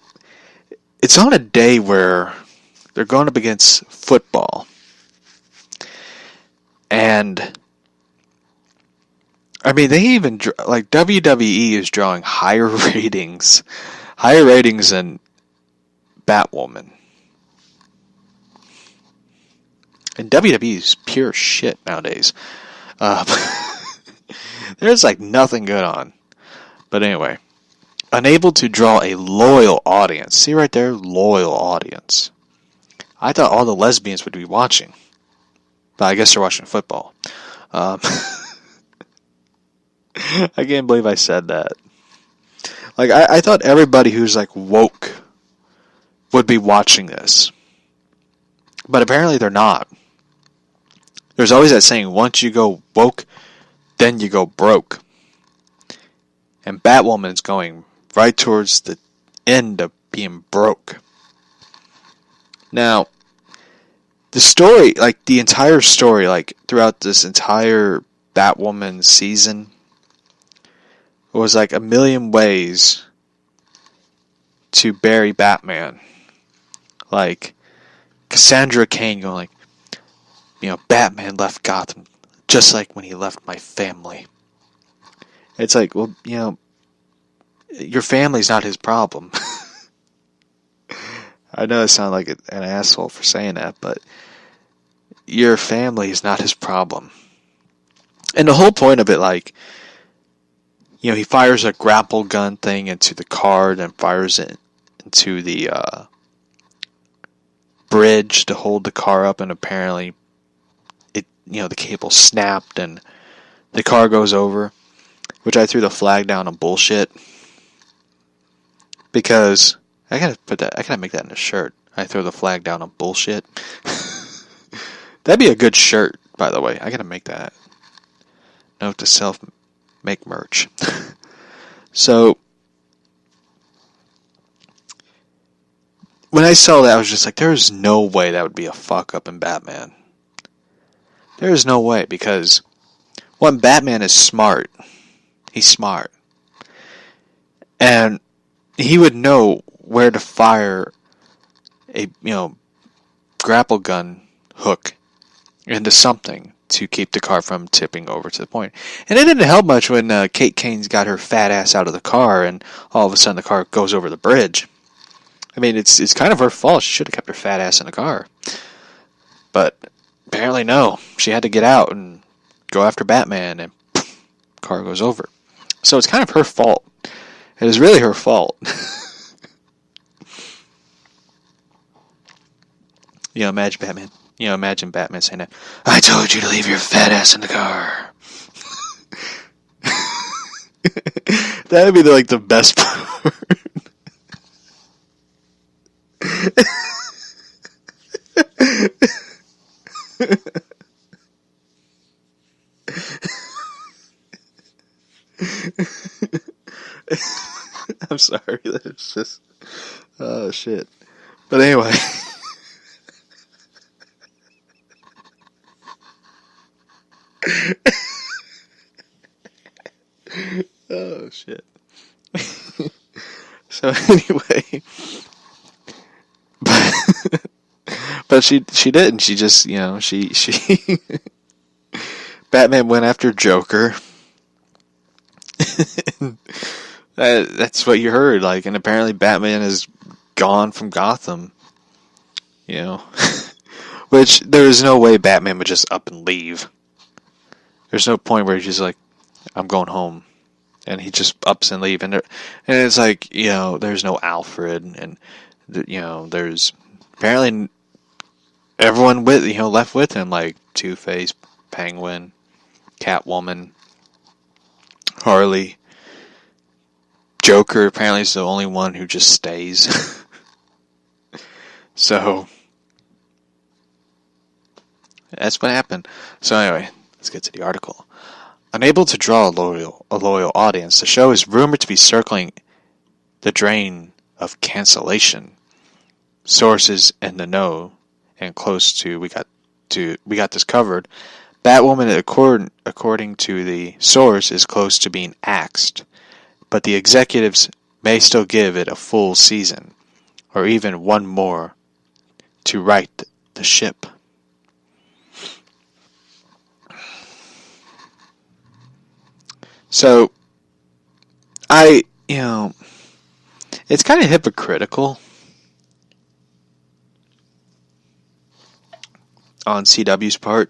it's on a day where they're going up against football. And, I mean, they even, like, WWE is drawing higher ratings than Batwoman. And WWE is pure shit nowadays. There's like nothing good on. But anyway, unable to draw a loyal audience. See right there? Loyal audience. I thought all the lesbians would be watching. But I guess they're watching football. I can't believe I said that. Like, I thought everybody who's like woke would be watching this. But apparently they're not. There's always that saying, once you go woke, then you go broke. And Batwoman's going right towards the end of being broke. Now, the story, like the entire story, like throughout this entire Batwoman season, was like a million ways to bury Batman. Like, Cassandra Cain going like, Batman left Gotham just like when he left my family. It's like, well, your family's not his problem. I know I sound like an asshole for saying that, but your family is not his problem. And the whole point of it, like, he fires a grapple gun thing into the car and then fires it into the bridge to hold the car up, and apparently the cable snapped and the car goes over, which I threw the flag down on bullshit, because I gotta make that in a shirt. I throw the flag down on bullshit. That'd be a good shirt, by the way. I gotta make that. Note to self, make merch. So, when I saw that, I was just like, there's no way that would be a fuck up in Batman. There's no way, because when Batman is smart, he's smart. And he would know where to fire a grapple gun hook into something to keep the car from tipping over to the point. And it didn't help much when Kate Kane's got her fat ass out of the car and all of a sudden the car goes over the bridge. I mean, it's kind of her fault. She should have kept her fat ass in the car. But apparently no. She had to get out and go after Batman, and car goes over. So it's kind of her fault. It is really her fault. Imagine Batman saying that, "I told you to leave your fat ass in the car." That would be the best part. I'm sorry, that's just, oh shit. But anyway. Oh shit. So anyway, but she didn't. She just, she Batman went after Joker. That's what you heard, and apparently Batman is gone from Gotham. Which there's no way Batman would just up and leave. There's no point where he's just like, "I'm going home," and he just ups and leave. And it's like, there's no Alfred, and there's apparently everyone left with him, like Two-Face, Penguin, Catwoman, Harley. Joker apparently is the only one who just stays. So that's what happened. So anyway, let's get to the article. Unable to draw a loyal audience, the show is rumored to be circling the drain of cancellation. Sources in the know and close to we got this covered. Batwoman, according to the source, is close to being axed, but the executives may still give it a full season, or even one more, to right the ship. So, it's kind of hypocritical on CW's part,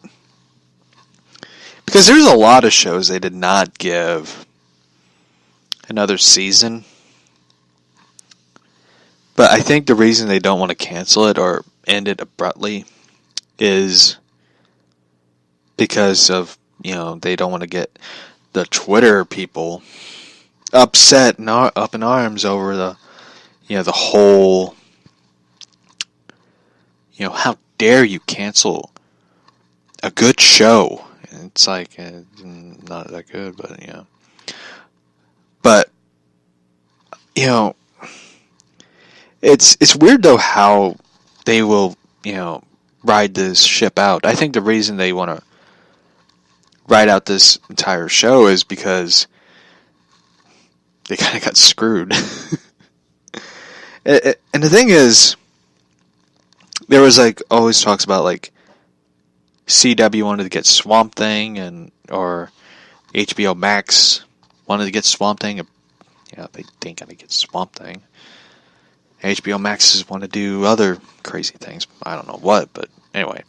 because there's a lot of shows they did not give another season. But I think the reason they don't want to cancel it or end it abruptly is because of, they don't want to get the Twitter people upset and up in arms over the whole, how dare you cancel a good show? And it's like, not that good, but, But, it's weird though how they will, ride this ship out. I think the reason they want to ride out this entire show is because they kind of got screwed. And the thing is, there was always talks about CW wanted to get Swamp Thing or HBO Max wanted to get Swamp Thing. They ain't gonna get Swamp Thing. HBO Max want to do other crazy things. I don't know what, but anyway.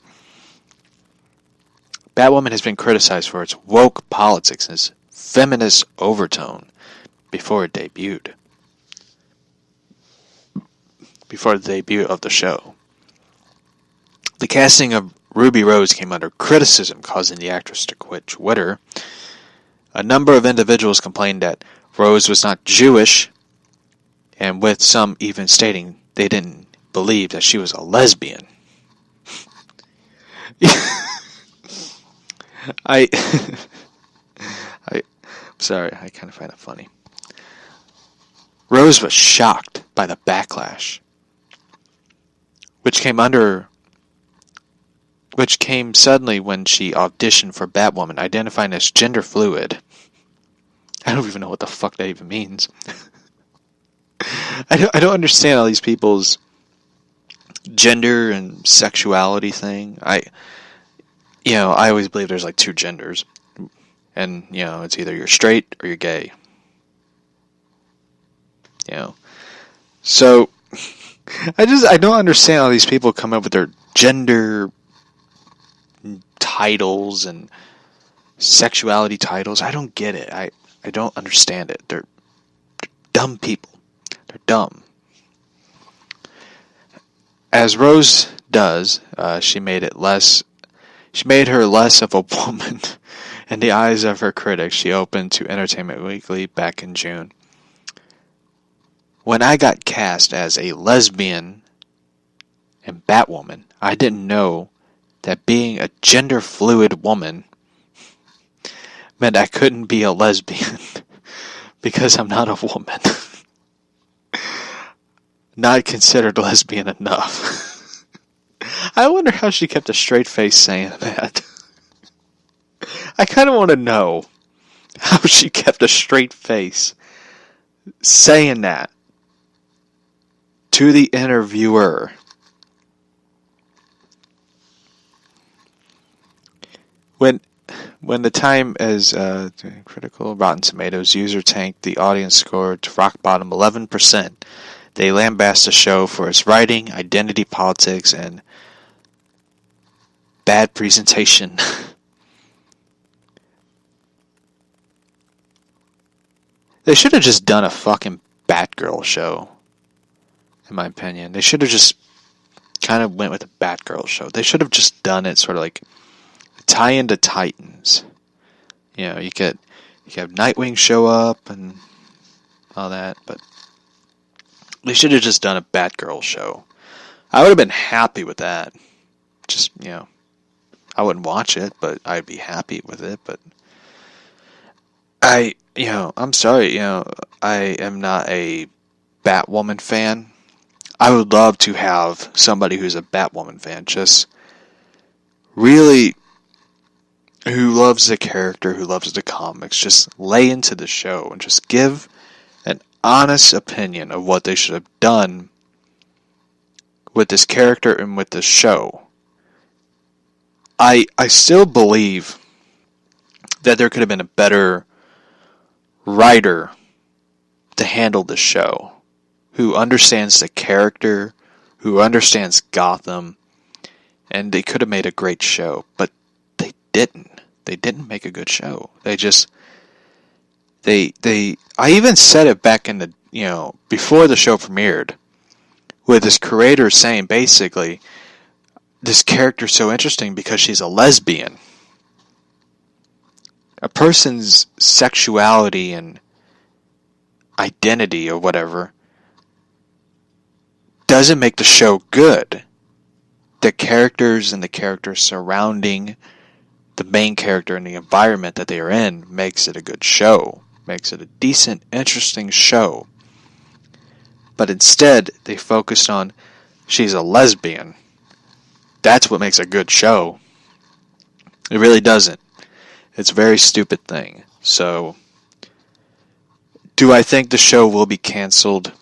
Batwoman has been criticized for its woke politics and its feminist overtone before it debuted. Before the debut of the show. The casting of Ruby Rose came under criticism, causing the actress to quit Twitter. A number of individuals complained that Rose was not Jewish, and with some even stating they didn't believe that she was a lesbian. I'm sorry, I kind of find it funny. Rose was shocked by the backlash, which came suddenly when she auditioned for Batwoman, identifying as gender fluid. I don't even know what the fuck that even means. I don't understand all these people's gender and sexuality thing. I always believe there's like two genders, and it's either you're straight or you're gay. So I don't understand how these people come up with their gender titles and sexuality titles. I don't get it. I don't understand it. They're dumb people. They're dumb. As Rose does, she made her less of a woman in the eyes of her critics. She opened to Entertainment Weekly back in June. When I got cast as a lesbian in Batwoman, I didn't know that being a gender-fluid woman meant I couldn't be a lesbian because I'm not a woman. Not considered lesbian enough. I wonder how she kept a straight face saying that. I kind of want to know how she kept a straight face saying that to the interviewer. When the Time is critical, Rotten Tomatoes user tanked the audience score to rock bottom 11%. They lambast the show for its writing, identity politics, and bad presentation. They should have just done a fucking Batgirl show, in my opinion. They should have just kind of went with a Batgirl show. They should have just done it sort of like tie into Titans. You could have Nightwing show up and all that, but they should have just done a Batgirl show. I would have been happy with that. Just, I wouldn't watch it, but I'd be happy with it. But I'm sorry, I am not a Batwoman fan. I would love to have somebody who's a Batwoman fan, just really who loves the character, who loves the comics, just lay into the show and just give an honest opinion of what they should have done with this character and with this show. I still believe that there could have been a better writer to handle the show, who understands the character, who understands Gotham, and they could have made a great show, but they didn't. They didn't make a good show. They just I even said it back in the before the show premiered, with this creator saying basically this character's so interesting because she's a lesbian. A person's sexuality and identity or whatever doesn't make the show good. The characters and the characters surrounding the main character and the environment that they are in makes it a good show. Makes it a decent, interesting show. But instead, they focused on she's a lesbian. That's what makes a good show. It really doesn't. It's a very stupid thing. So, do I think the show will be canceled?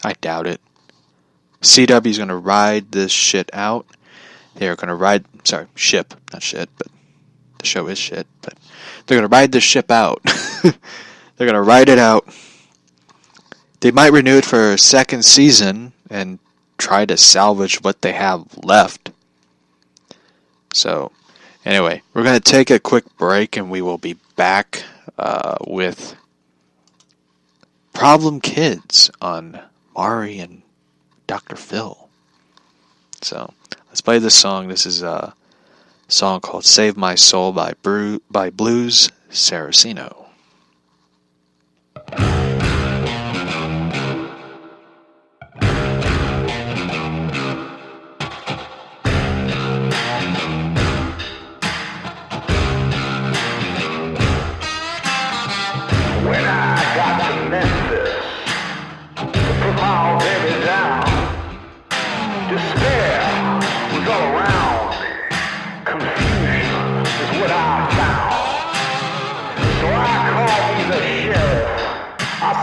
I doubt it. CW is going to ride this shit out. They are going to ship, not shit, but the show is shit, but they're going to ride this ship out. They're going to ride it out. They might renew it for a second season and try to salvage what they have left. So, anyway, we're going to take a quick break and we will be back with Problem Kids on Mari and Dr. Phil. So, let's play this song. This is a song called Save My Soul by Blues Saraceno.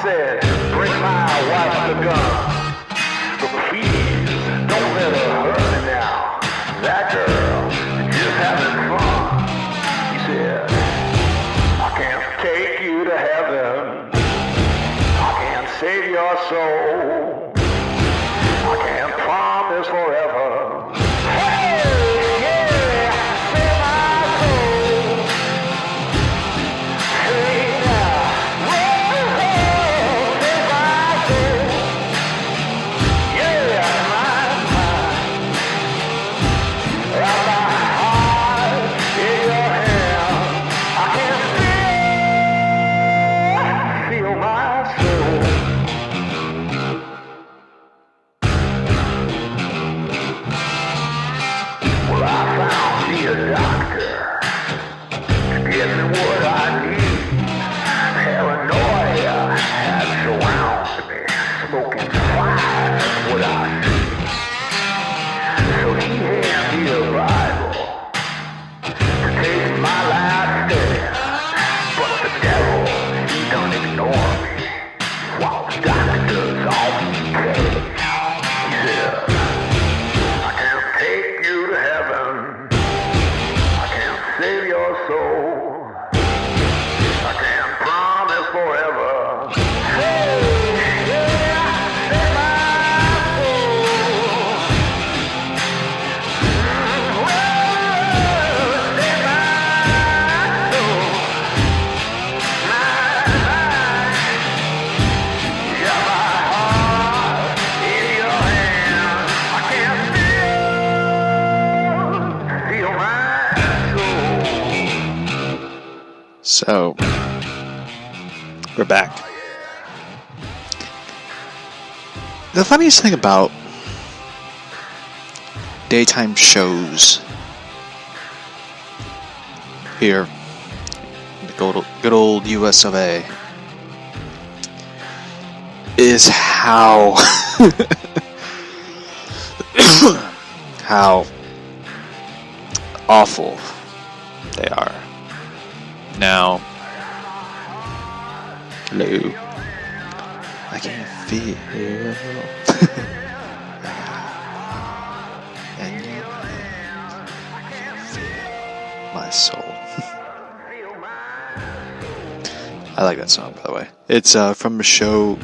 Said, bring my doctor. Give me what I need. Paranoia has surrounded me. Smoking fire is what I see. So he handed me a Bible to take my last stand. But the devil, he don't ignore me. While the doctor's on cage. He said, I can't take you to heaven. I can't save your soul. I can't promise forever. Hey, yeah, save my soul. Whoa, save my soul. Got my heart in your hand. I can't feel my soul. So, we're back. The funniest thing about daytime shows here in the good old US of A is how how awful they are. Now, hello. I can feel and you can feel my soul. I like that song, by the way. It's from a show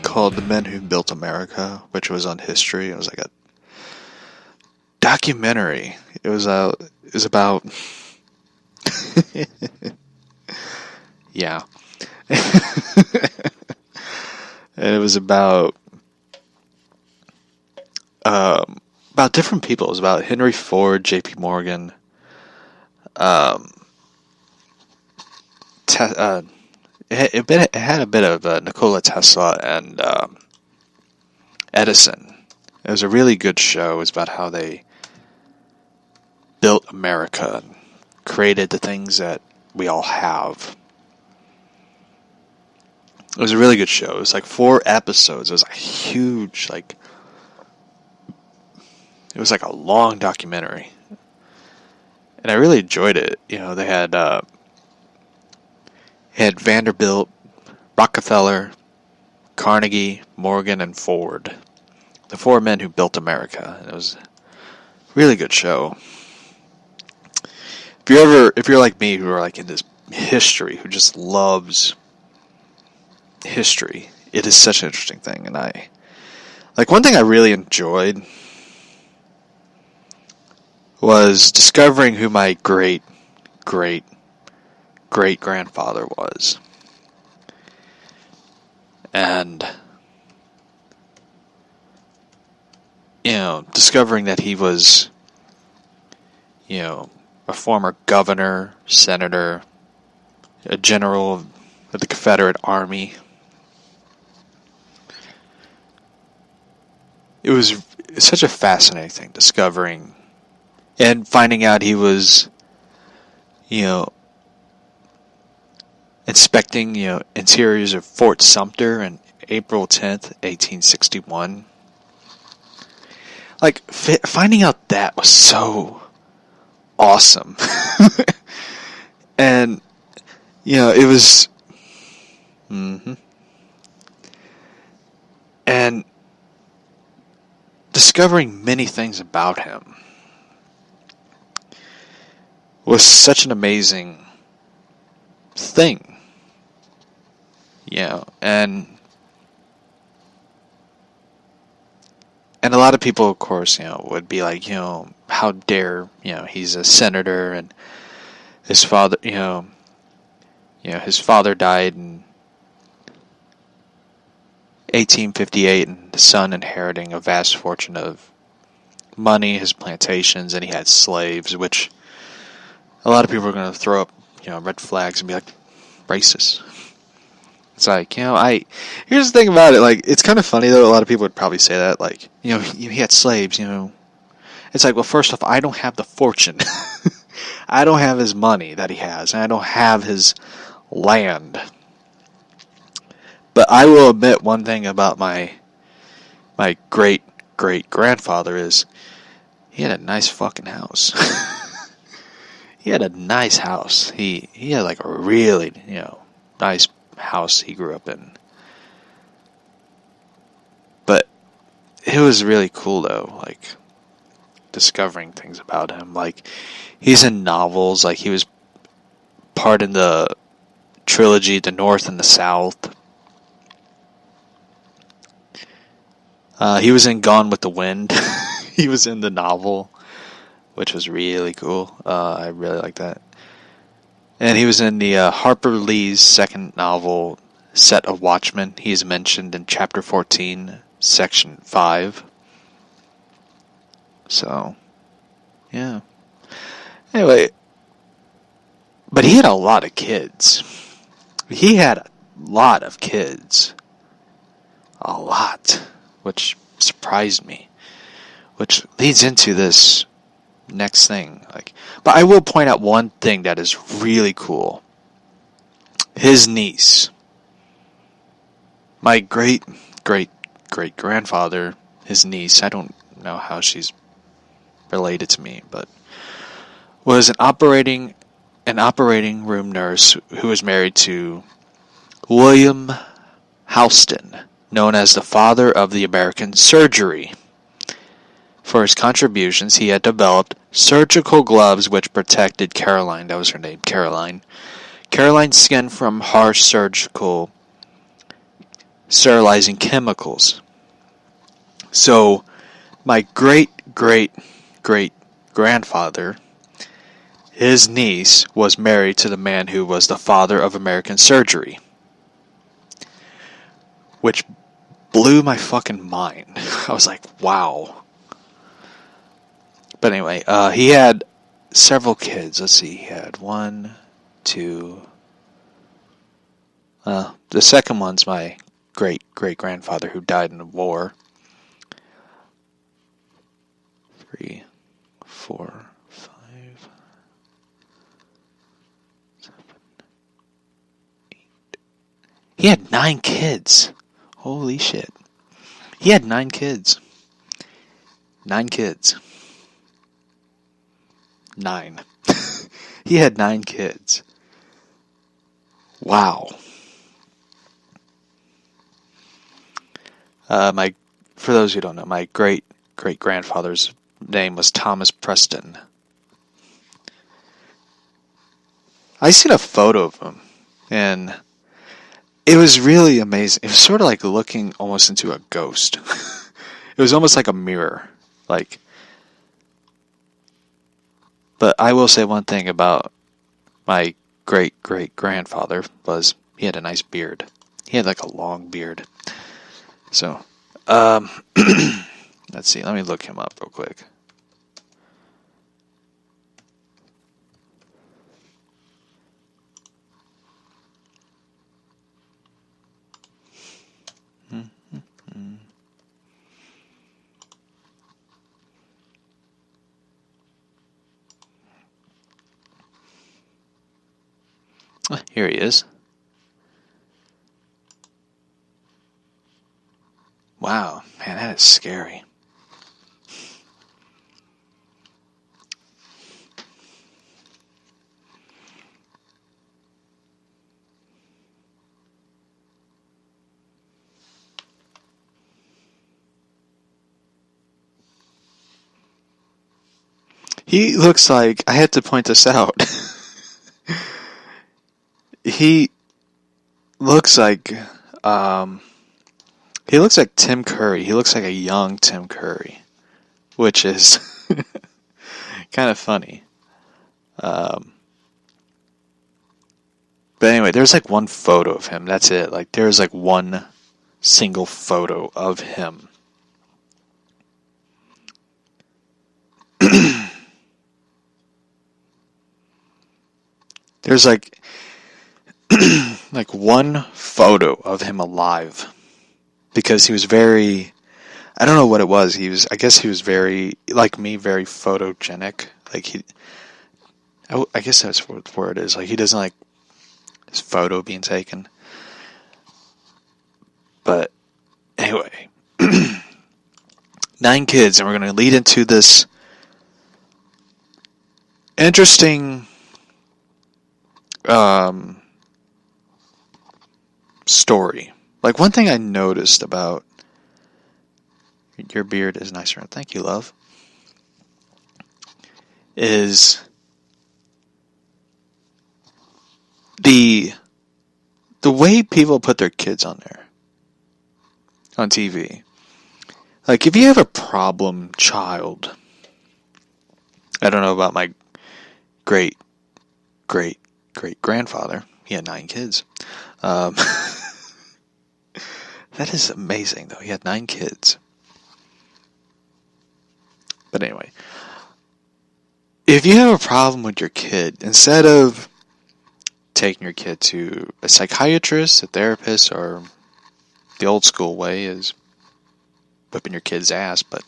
called The Men Who Built America, which was on history. It was like a documentary. It was about yeah. And it was about different people. It was about Henry Ford, J.P. Morgan, it had a bit of Nikola Tesla and Edison. It was a really good show. It was about how they built America and created the things that we all have. It was a really good show. It was like 4 episodes. It was a huge, it was like a long documentary. And I really enjoyed it. You know, they had Vanderbilt, Rockefeller, Carnegie, Morgan, and Ford. The 4 men who built America. And it was a really good show. If you're like me, who are like in this history, who just loves history, it is such an interesting thing. And one thing I really enjoyed was discovering who my great grandfather was. And, you know, discovering that he was, you know, a former governor, senator, a general of the Confederate Army. It was such a fascinating thing, discovering and finding out he was, you know, inspecting, you know, interiors of Fort Sumter on April 10th, 1861. Like, finding out that was so awesome. And, you know, it was... And discovering many things about him was such an amazing thing. You know, and a lot of people, of course, you know, would be like, you know, how dare, you know, he's a senator and his father, you know, his father died in 1858 and the son inheriting a vast fortune of money, his plantations, and he had slaves, which a lot of people are going to throw up, you know, red flags and be like, racist. It's like, you know, here's the thing about it, like, it's kind of funny though, a lot of people would probably say that, like, you know, he had slaves, you know. It's like, well, first off, I don't have the fortune I don't have his money that he has, and I don't have his land. But I will admit one thing about my great-great-grandfather is he had a nice fucking house. He had a nice house. He had like a really, nice house he grew up in. But it was really cool though, like discovering things about him. Like he's in novels, like he was part in the trilogy The North and the South. He was in Gone with the Wind. He was in the novel, which was really cool. I really like that. And he was in the Harper Lee's second novel, Set of Watchmen. He's mentioned in Chapter 14, Section 5. So, yeah. Anyway, but he had a lot of kids. He had a lot of kids. A lot. Which surprised me. Which leads into this next thing. But I will point out one thing that is really cool. His niece. My great-great-great-grandfather, his niece, I don't know how she's related to me, but was an operating room nurse who was married to William Houston, known as the father of the American surgery. For his contributions, he had developed surgical gloves which protected Caroline, that was her name, Caroline's skin from harsh surgical sterilizing chemicals. So, my great-great-great-grandfather, his niece, was married to the man who was the father of American surgery. Which blew my fucking mind. I was like, wow. But anyway, he had several kids. Let's see, he had 1, 2... the second one's my great-great-grandfather who died in the war. 3, 4, 5, 7, 8. He had 9 kids. Holy shit. He had 9 kids. 9 kids. 9. He had 9 kids. Wow. For those who don't know, my great-great-grandfather's name was Thomas Preston. I seen a photo of him, and it was really amazing. It was sort of like looking almost into a ghost. It was almost like a mirror. But I will say one thing about my great-great-grandfather was he had a nice beard. He had like a long beard. So, let's see. Let me look him up real quick. Here he is. Wow, man, that is scary. He looks like, I had to point this out. He looks like Tim Curry. He looks like a young Tim Curry, which is kind of funny. But anyway, there's like one photo of him. That's it. Like there's like one single photo of him. There's like one photo of him alive, because he was very, I don't know what it was. I guess he was very, like me, very photogenic. I guess that's what the word is. Like, he doesn't like his photo being taken. But anyway, 9 kids, and we're going to lead into this interesting story. Like, one thing I noticed about your beard is nicer. Thank you, love. Is the way people put their kids on there on TV. Like, if you have a problem child, I don't know about my great grandfather. He had 9 kids. That is amazing, though. He had 9 kids. But anyway, if you have a problem with your kid, instead of taking your kid to a psychiatrist, a therapist, or the old school way is whipping your kid's ass, but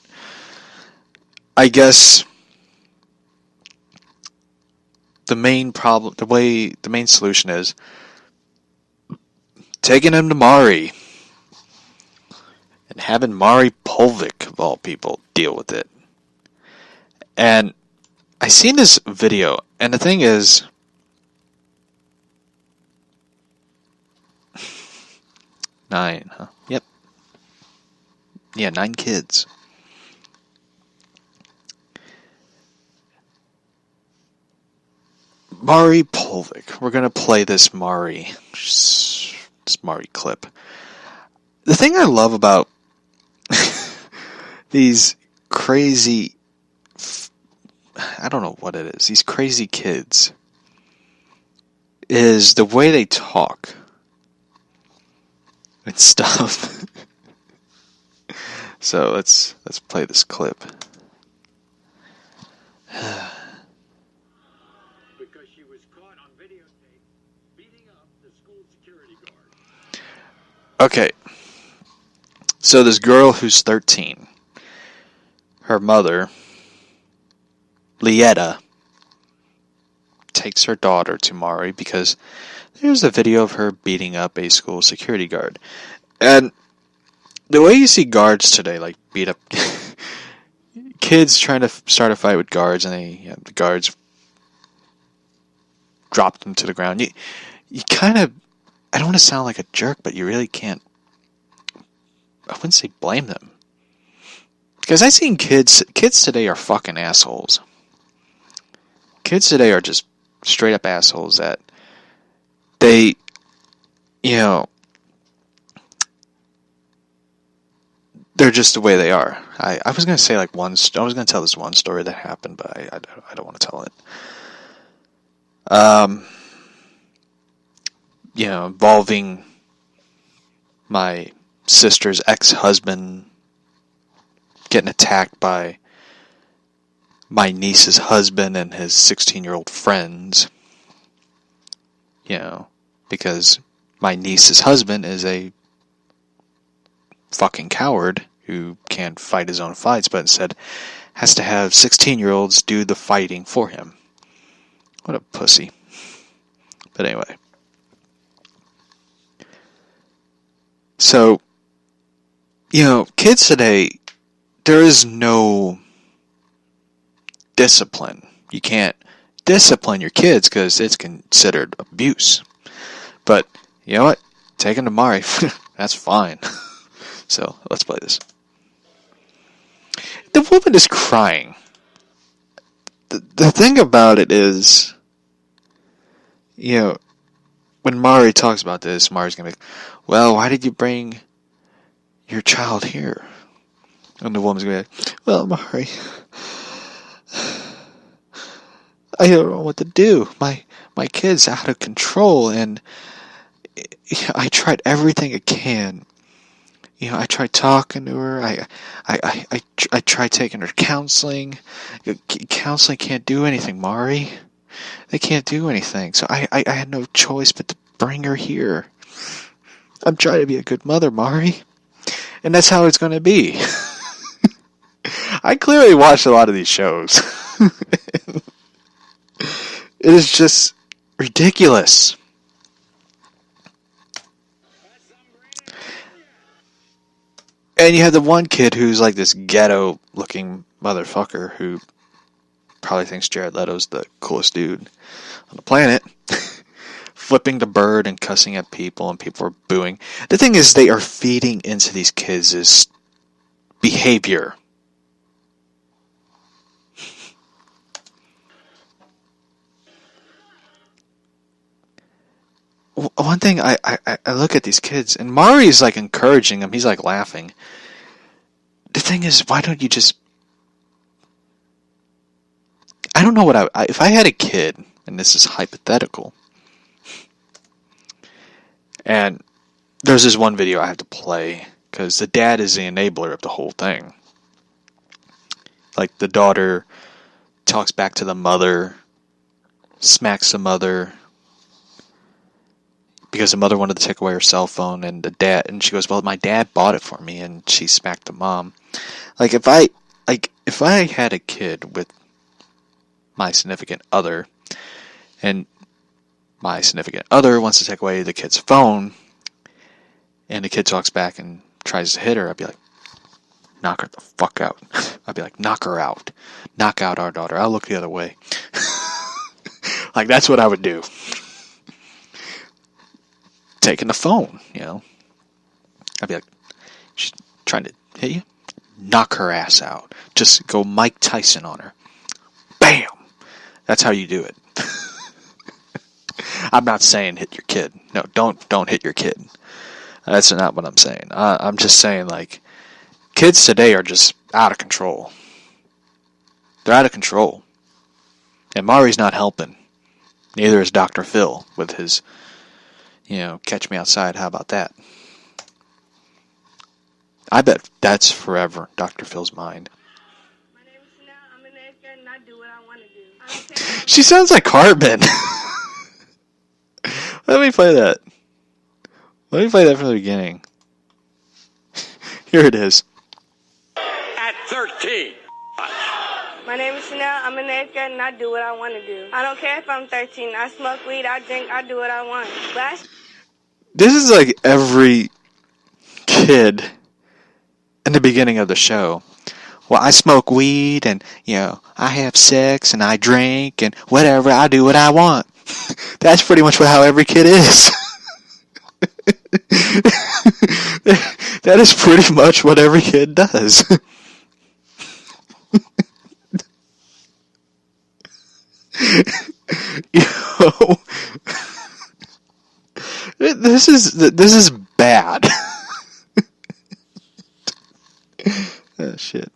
I guess the main solution is taking him to Maury and having Maury Povich, of all people, deal with it. And I seen this video, and the thing is, nine, huh? Yep. Yeah, 9 kids. Maury Povich. We're gonna play this Maury clip. The thing I love about these crazy, I don't know what it is, these crazy kids, is the way they talk and stuff. So let's play this clip. Because she was caught on videotape beating up the school security guard. Okay. So this girl who's 13, her mother, Lietta, takes her daughter to Maury because there's a video of her beating up a school security guard. And the way you see guards today, like, beat up kids trying to start a fight with guards, and the guards drop them to the ground. You kind of, I don't want to sound like a jerk, but you really can't, I wouldn't say blame them. Because I've seen kids today are fucking assholes. Kids today are just straight up assholes that they, they're just the way they are. I was going to say I was going to tell this one story that happened, but I don't want to tell it. Involving my sister's ex-husband getting attacked by my niece's husband and his 16-year-old friends. Because my niece's husband is a fucking coward who can't fight his own fights, but instead has to have 16-year-olds do the fighting for him. What a pussy. But anyway. So, kids today, there is no discipline. You can't discipline your kids because it's considered abuse. But, you know what? Take them to Maury. That's fine. So, let's play this. The woman is crying. The thing about it is, when Maury talks about this, Maury's going to be like, well, why did you bring your child here? And the woman's going to be like, well, Maury, I don't know what to do. My kid's out of control, and I tried everything I can. I tried talking to her. I tried taking her counseling. Counseling can't do anything, Maury. They can't do anything. So I had no choice but to bring her here. I'm trying to be a good mother, Maury. And that's how it's going to be. I clearly watched a lot of these shows. It is just ridiculous. And you have the one kid who's like this ghetto-looking motherfucker who probably thinks Jared Leto's the coolest dude on the planet, flipping the bird and cussing at people, and people are booing. The thing is, they are feeding into these kids this behavior. One thing, I look at these kids, and Mari's like encouraging them. He's like laughing. The thing is, why don't you just... I don't know what if I had a kid, and this is hypothetical, and there's this one video I have to play, because the dad is the enabler of the whole thing. Like, the daughter talks back to the mother, smacks the mother, because the mother wanted to take away her cell phone, and she goes, well, my dad bought it for me, and she smacked the mom. Like, if I had a kid with my significant other, and my significant other wants to take away the kid's phone, and the kid talks back and tries to hit her, I'd be like, knock her the fuck out. I'd be like, knock her out. Knock out our daughter. I'll look the other way. Like, that's what I would do. Taking the phone, you know. I'd be like, she's trying to hit you? Knock her ass out. Just go Mike Tyson on her. Bam! That's how you do it. I'm not saying hit your kid. No, don't hit your kid. That's not what I'm saying. I'm just saying, like, kids today are just out of control. They're out of control. And Mari's not helping. Neither is Dr. Phil with his, catch me outside. How about that? I bet that's forever Dr. Phil's mind. My name is Chanel. I'm an educator and I do what I want to do. I don't care. She sounds like Cartman. Let me play that. Let me play that from the beginning. Here it is. At 13. My name is Chanel. I'm an educator and I do what I want to do. I don't care if I'm 13. I smoke weed. I drink. I do what I want. But This is like every kid in the beginning of the show. Well, I smoke weed and, I have sex and I drink and whatever. I do what I want. That's pretty much how every kid is. That is pretty much what every kid does. This is bad. Oh, shit.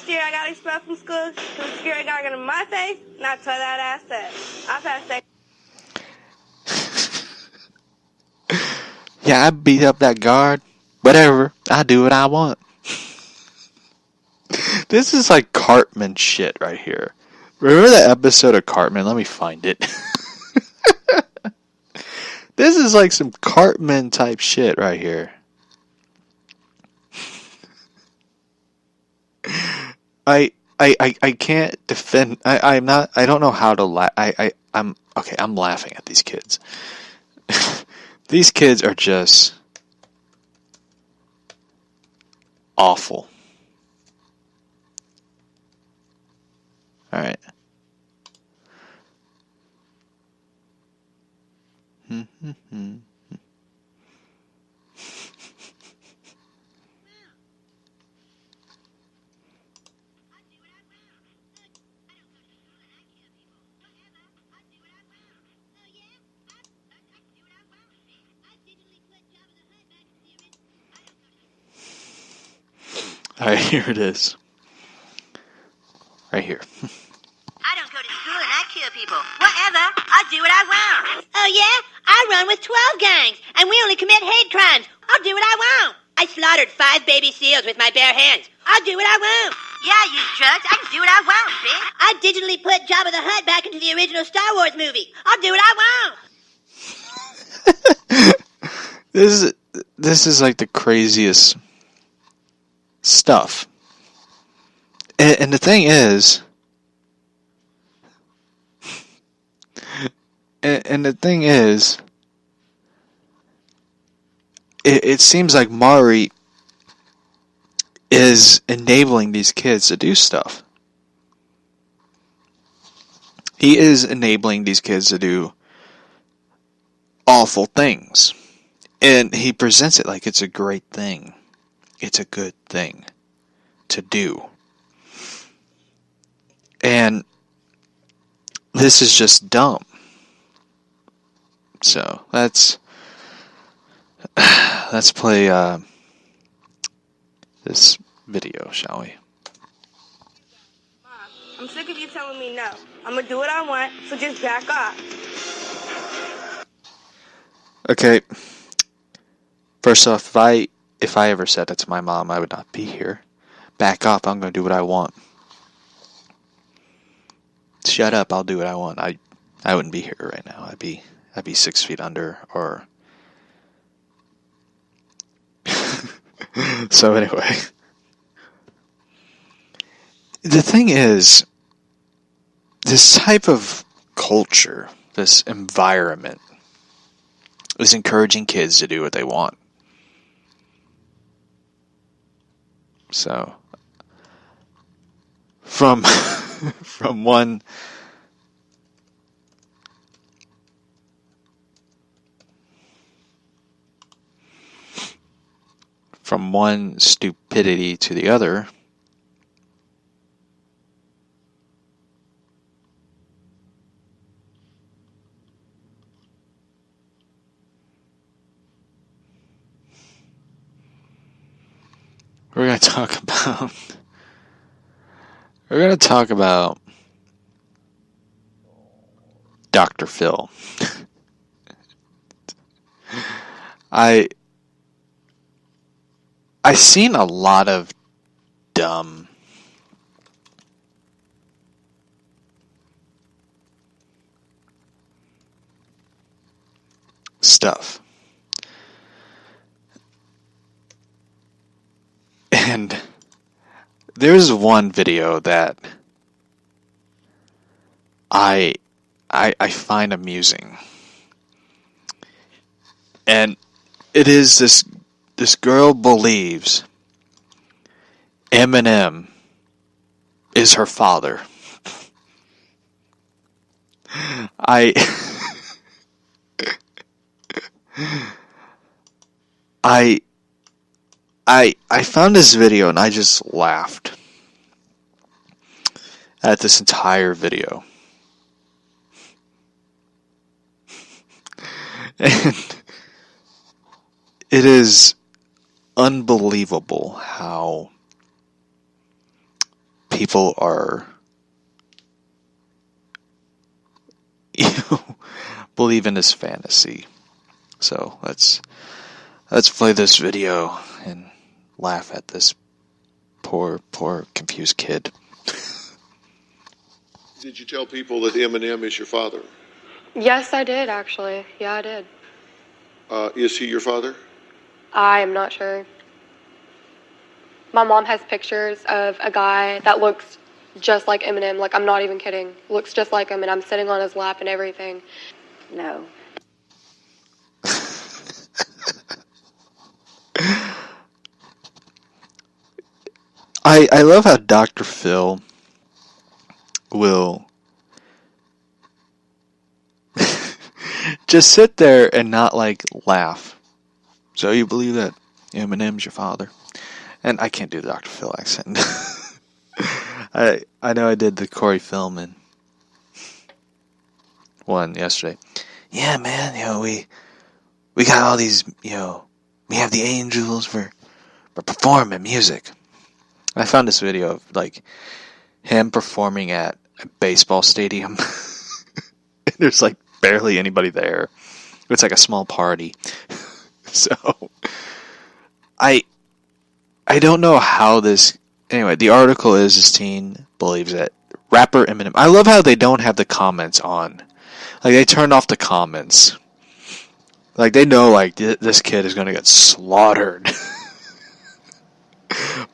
this year I got expelled from school. The security guard got in my face and I tore that ass up. I've had sex. Yeah, I beat up that guard. Whatever. I do what I want. This is like Cartman shit right here. Remember that episode of Cartman? Let me find it. This is like some Cartman type shit right here. I can't defend. I'm not. I don't know how to laugh. I'm okay. I'm laughing at these kids. These kids are just awful. All right. All right, here it is. Right here. I don't go to school and I kill people. Whatever. I do what I want. Oh, yeah? I run with 12 gangs, and we only commit hate crimes. I'll do what I want. I slaughtered 5 baby seals with my bare hands. I'll do what I want. Yeah, I use drugs. I can do what I want, bitch. I digitally put Jabba the Hutt back into the original Star Wars movie. I'll do what I want. This is like the craziest stuff. And the thing is, And the thing is, it seems like Maury is enabling these kids to do stuff. He is enabling these kids to do awful things. And he presents it like it's a great thing. It's a good thing to do. And this is just dumb. So let's play this video, shall we? Mom, I'm sick of you telling me no. I'm gonna do what I want, so just back off. Okay. First off, if I ever said that to my mom, I would not be here. Back up, I'm gonna do what I want. Shut up, I'll do what I want. I wouldn't be here right now. I'd be 6 feet under, or so anyway. The thing is, this type of culture, this environment, is encouraging kids to do what they want. So, from one stupidity to the other, we're going to talk about Dr. Phil. I seen a lot of dumb stuff. And there's one video that I find amusing. And it is this girl believes Eminem is her father. I found this video and I just laughed at this entire video. And it is unbelievable how people are, believe in this fantasy. So let's play this video and laugh at this poor confused kid. Did you tell people that Eminem is your father? Yes, I did, actually. Yeah, I did. Is he your father? I am not sure. My mom has pictures of a guy that looks just like Eminem. Like, I'm not even kidding. Looks just like him, and I'm sitting on his lap and everything. No. I love how Dr. Phil will just sit there and not laugh. So you believe that Eminem's your father? And I can't do the Dr. Phil accent. I know I did the Corey Feldman one yesterday. Yeah, man, we got all these, we have the angels for performing music. I found this video of him performing at a baseball stadium. And there's barely anybody there. It's a small party. So I don't know how this. Anyway, the article is this teen believes that rapper Eminem. I love how they don't have the comments on. They turned off the comments. They know this kid is gonna get slaughtered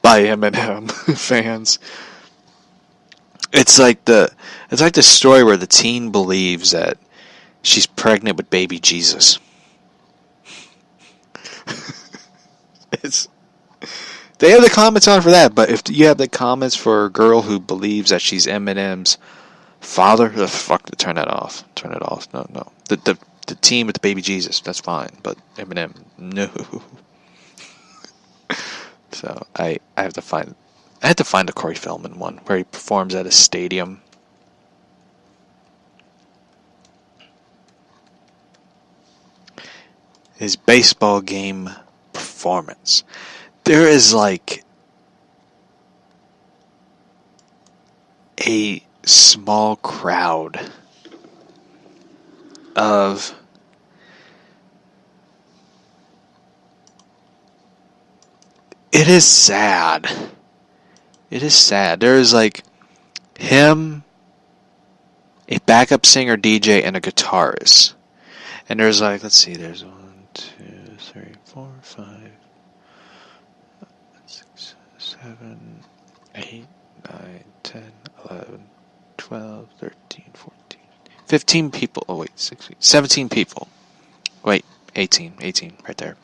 by Eminem fans. It's like the story where the teen believes that she's pregnant with baby Jesus. They have the comments on for that, but if you have the comments for a girl who believes that she's Eminem's father, turn that off. Turn it off. No. The team with the baby Jesus, that's fine, but Eminem, no. So I had to find a Corey Feldman one where he performs at a stadium. His baseball game performance. There is like a small crowd of it is sad. It is sad. There is like him, a backup singer, DJ, and a guitarist. And there's like, let's see, there's 1, 2, 3, 4, 5, 6, 7, 8, 9, 10, 11, 12, 13, 14, 15 people. Oh, wait, 16, 17 people. Wait, 18 right there.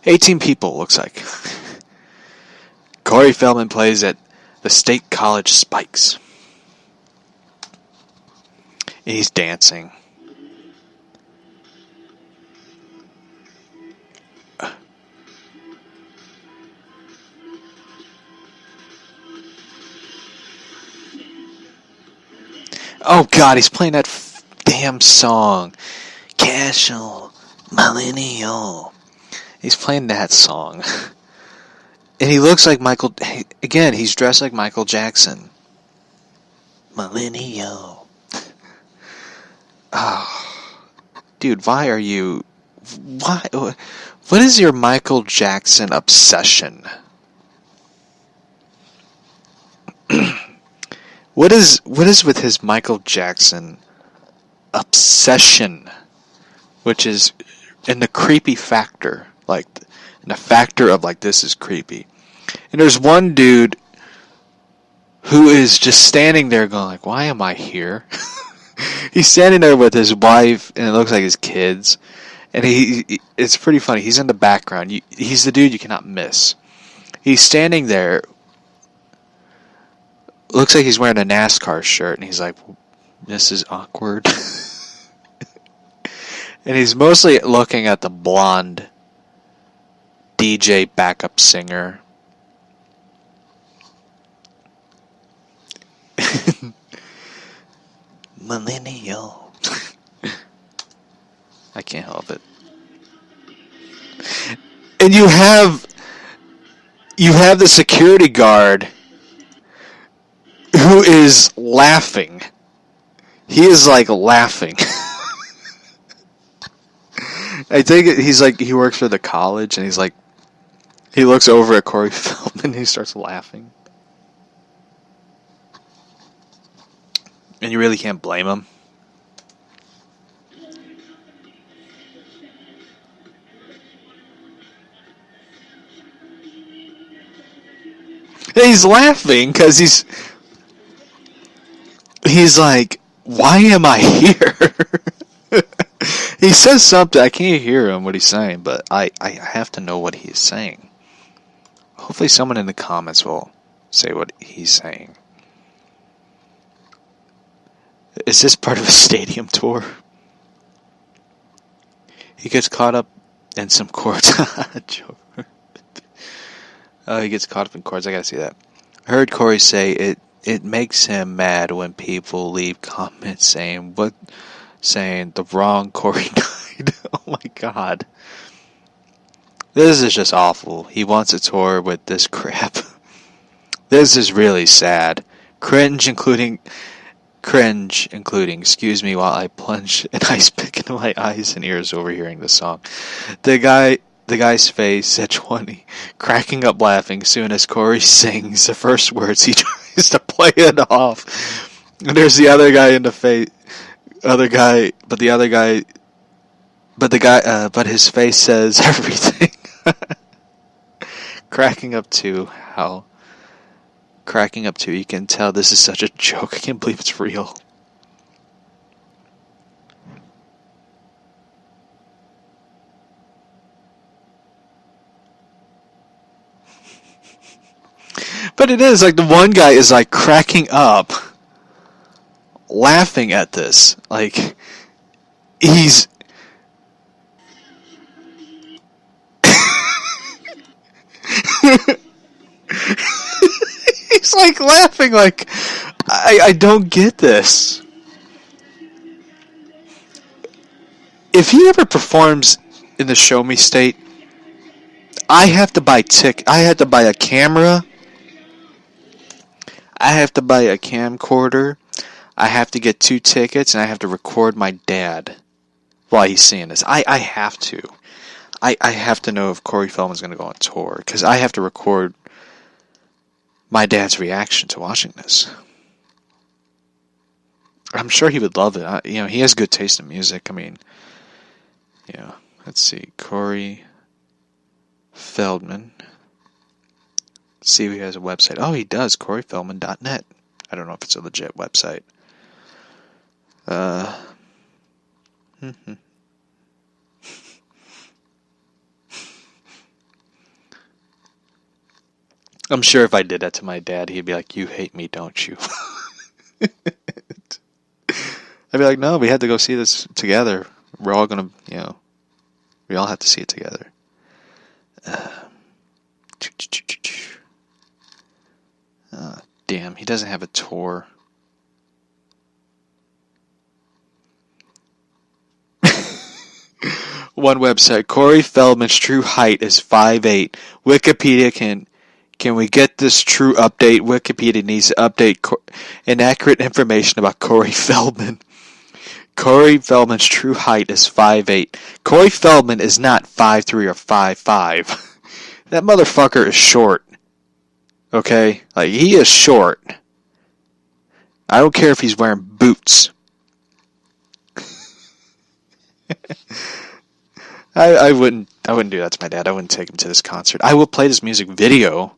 18 people, looks like. Corey Feldman plays at the State College Spikes. He's dancing. Oh God, he's playing that damn song. Casual Millennial. He's playing that song. And he looks like Michael... Again, he's dressed like Michael Jackson. Millennial. Oh. Dude, why are you... Why? What is your Michael Jackson obsession? What is with his Michael Jackson obsession? Which is in the creepy factor. Like... And the factor of like, this is creepy. And there's one dude who is just standing there going like, why am I here? He's standing there with his wife and it looks like his kids. And it's pretty funny. He's in the background. He's the dude you cannot miss. He's standing there. Looks like he's wearing a NASCAR shirt. And he's like, this is awkward. And he's mostly looking at the blonde DJ backup singer. Millennial. I can't help it. And you have the security guard who is laughing. He is like laughing. I think he's like, he works for the college and he's like, he looks over at Corey Feldman and he starts laughing. And you really can't blame him. He's laughing because he's like, why am I here? He says something, I can't hear him what he's saying, but I have to know what he's saying. Hopefully someone in the comments will say what he's saying. Is this part of a stadium tour? He gets caught up in some chords. Oh, he gets caught up in chords. I gotta see that. I heard Corey say it makes him mad when people leave comments saying the wrong Corey died. Oh my God. This is just awful. He wants a tour with this crap. This is really sad. Cringe, including, excuse me, while I plunge an ice pick into my eyes and ears overhearing the song. The guy's face at 20, cracking up laughing soon as Corey sings the first words. He tries to play it off. And there's the other guy in the face. But his face says everything. Cracking up too. You can tell this is such a joke. I can't believe it's real. But it is like the one guy is like cracking up, laughing at this. Like he's he's like laughing like I don't get this. If he ever performs in the Show Me State, I have to buy I had to buy a camera. I have to buy a camcorder. I have to get 2 tickets, and I have to record my dad while he's seeing this. I have to. I have to know if Corey Feldman's going to go on tour, because I have to record my dad's reaction to watching this. I'm sure he would love it. He has good taste in music. I mean, let's see. Corey Feldman. See if he has a website. Oh, he does. CoreyFeldman.net. I don't know if it's a legit website. I'm sure if I did that to my dad, he'd be like, "You hate me, don't you?" I'd be like, "No, we had to go see this together. We're all gonna, we all have to see it together." Damn, he doesn't have a tour. One website, Corey Feldman's true height is 5'8". Wikipedia can we get this true update? Wikipedia needs to update inaccurate information about Corey Feldman. Corey Feldman's true height is 5'8". Corey Feldman is not 5'3" or 5'5". That motherfucker is short. Okay? Like, he is short. I don't care if he's wearing boots. I wouldn't do that to my dad. I wouldn't take him to this concert. I will play this music video.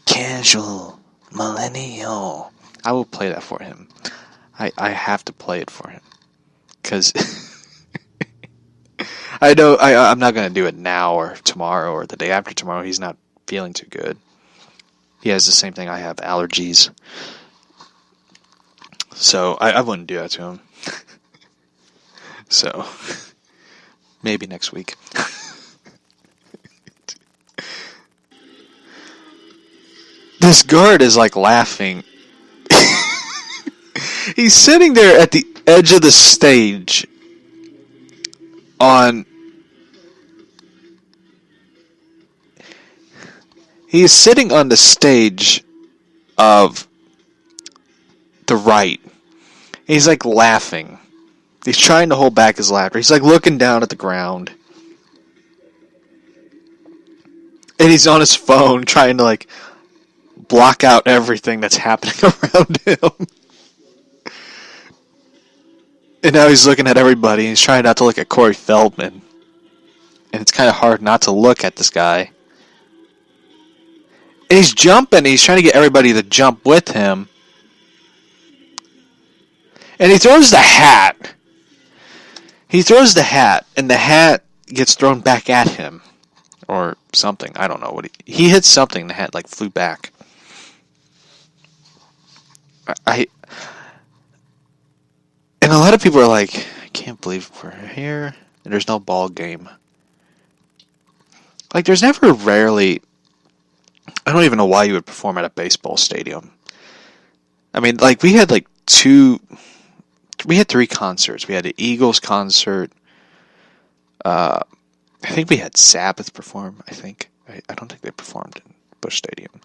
Casual Millennial. I will play that for him. I have to play it for him. Because I know I'm not going to do it now or tomorrow or the day after tomorrow. He's not feeling too good. He has the same thing I have, allergies. So I wouldn't do that to him. So maybe next week. This guard is like laughing. He's sitting there at the edge of the stage He's sitting on the stage of the right. He's like laughing. He's trying to hold back his laughter. He's like looking down at the ground. And he's on his phone trying to like block out everything that's happening around him. And now he's looking at everybody and he's trying not to look at Corey Feldman. And it's kind of hard not to look at this guy. And he's jumping. He's trying to get everybody to jump with him. And he throws the hat. He throws the hat. And the hat gets thrown back at him. Or something. I don't know what he hit something. The hat like flew back. And a lot of people are like, I can't believe we're here and there's no ball game. Like, there's never rarely... I don't even know why you would perform at a baseball stadium. I mean, like, we had 3 concerts. We had the Eagles concert. I think we had Sabbath perform, I think. I don't think they performed in Busch Stadium.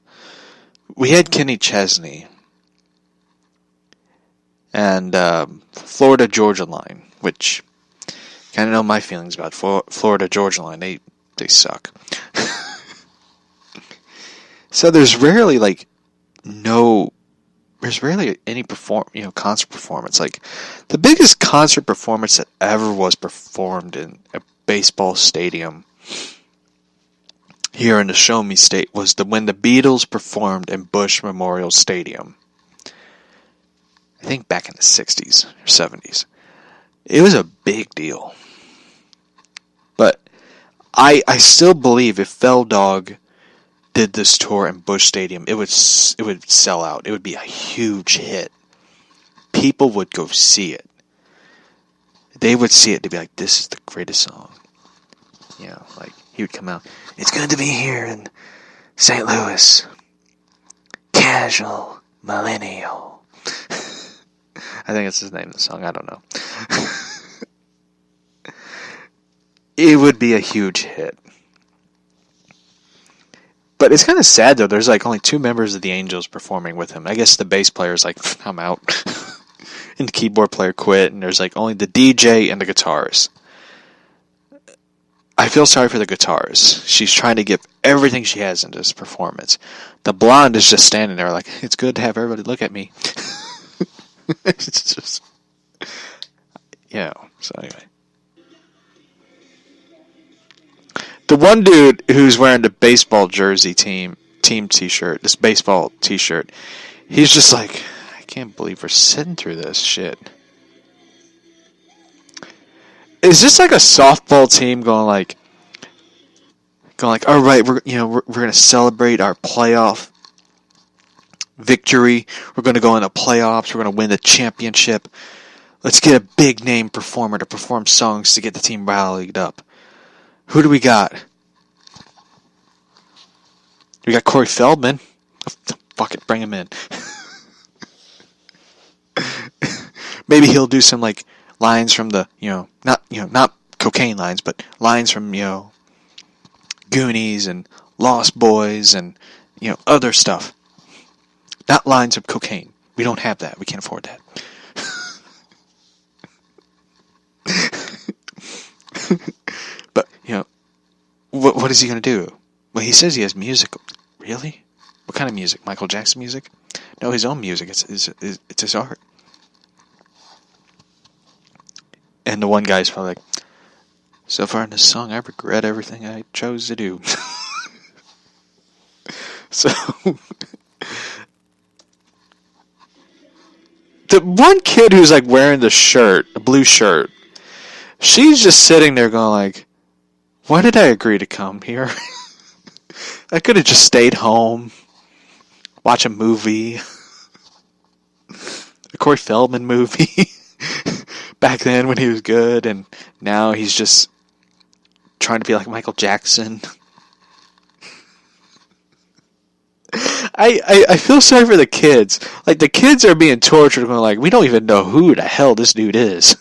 We had Kenny Chesney. And Florida Georgia Line, which kind of know my feelings about Florida Georgia Line. They suck. So there's rarely any concert performance. Like, the biggest concert performance that ever was performed in a baseball stadium here in the Show Me State was when the Beatles performed in Busch Memorial Stadium. I think back in the 60s or 70s. It was a big deal. But I still believe if Fell Dog did this tour in Busch Stadium, it would sell out. It would be a huge hit. People would go see it. They would see it. They'd be like, this is the greatest song. You know, like, he would come out. It's good to be here in St. Louis. Casual Millennial. I think that's his name of the song. I don't know. It would be a huge hit. But it's kind of sad, though. There's like only 2 members of the Angels performing with him. I guess the bass player's like, I'm out. And the keyboard player quit. And there's like only the DJ and the guitarist. I feel sorry for the guitarist. She's trying to give everything she has into this performance. The blonde is just standing there like, it's good to have everybody look at me. It's just... Yeah, so anyway. The one dude who's wearing the baseball jersey team t-shirt, this baseball t-shirt, he's just like, I can't believe we're sitting through this shit. Is this like a softball team going like, all right, we're going to celebrate our playoff victory. We're going to go into playoffs. We're going to win the championship. Let's get a big name performer to perform songs to get the team rallied up. Who do we got? We got Corey Feldman. Fuck it, bring him in. Maybe he'll do some like lines from the, not cocaine lines, but lines from, Goonies and Lost Boys and, other stuff. Not lines of cocaine. We don't have that. We can't afford that. But, what is he going to do? Well, he says he has music. Really? What kind of music? Michael Jackson music? No, his own music. It's his art. And the one guy's probably like, so far in this song, I regret everything I chose to do. So, the one kid who's like wearing the blue shirt, she's just sitting there going like, why did I agree to come here? I could have just stayed home, watch a movie, a Corey Feldman movie, back then when he was good, and now he's just trying to be like Michael Jackson. I feel sorry for the kids. Like, the kids are being tortured, going like, we don't even know who the hell this dude is.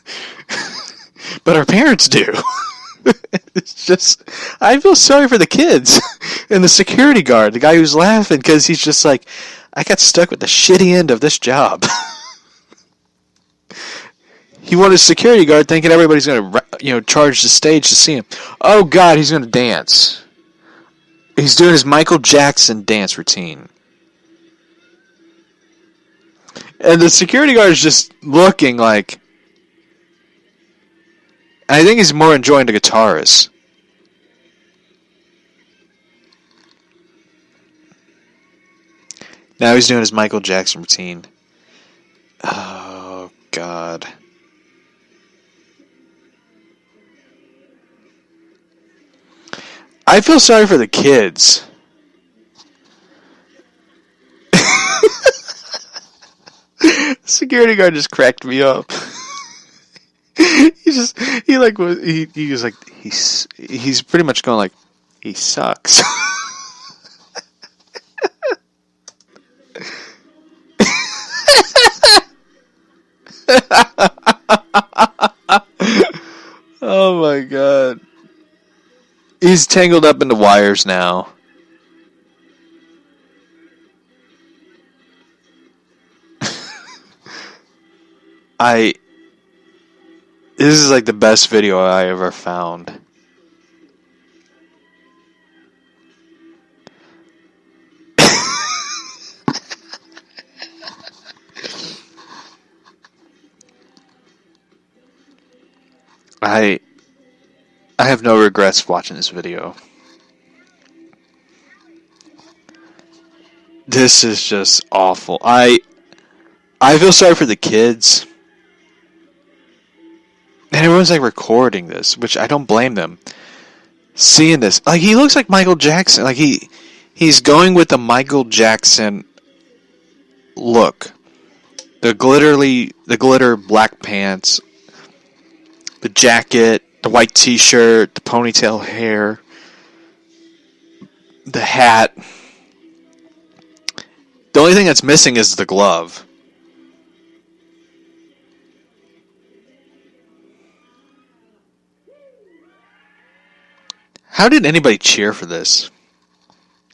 But our parents do. It's just, I feel sorry for the kids. And the security guard, the guy who's laughing, because he's just like, I got stuck with the shitty end of this job. He wanted a security guard thinking everybody's going to, charge the stage to see him. Oh, God, he's going to dance. He's doing his Michael Jackson dance routine. And the security guard is just looking like... I think he's more enjoying the guitarist. Now he's doing his Michael Jackson routine. Oh, God. I feel sorry for the kids. Security guard just cracked me up. He's pretty much going like, he sucks. Oh my God. He's tangled up in the wires now. This is like the best video I ever found. I have no regrets watching this video. This is just awful. I feel sorry for the kids. And everyone's like recording this, which I don't blame them. Seeing this, like, he looks like Michael Jackson. Like, he He's going with the Michael Jackson look. The glitter black pants, the jacket, the white t-shirt, the ponytail hair, the hat. The only thing that's missing is the glove. How did anybody cheer for this?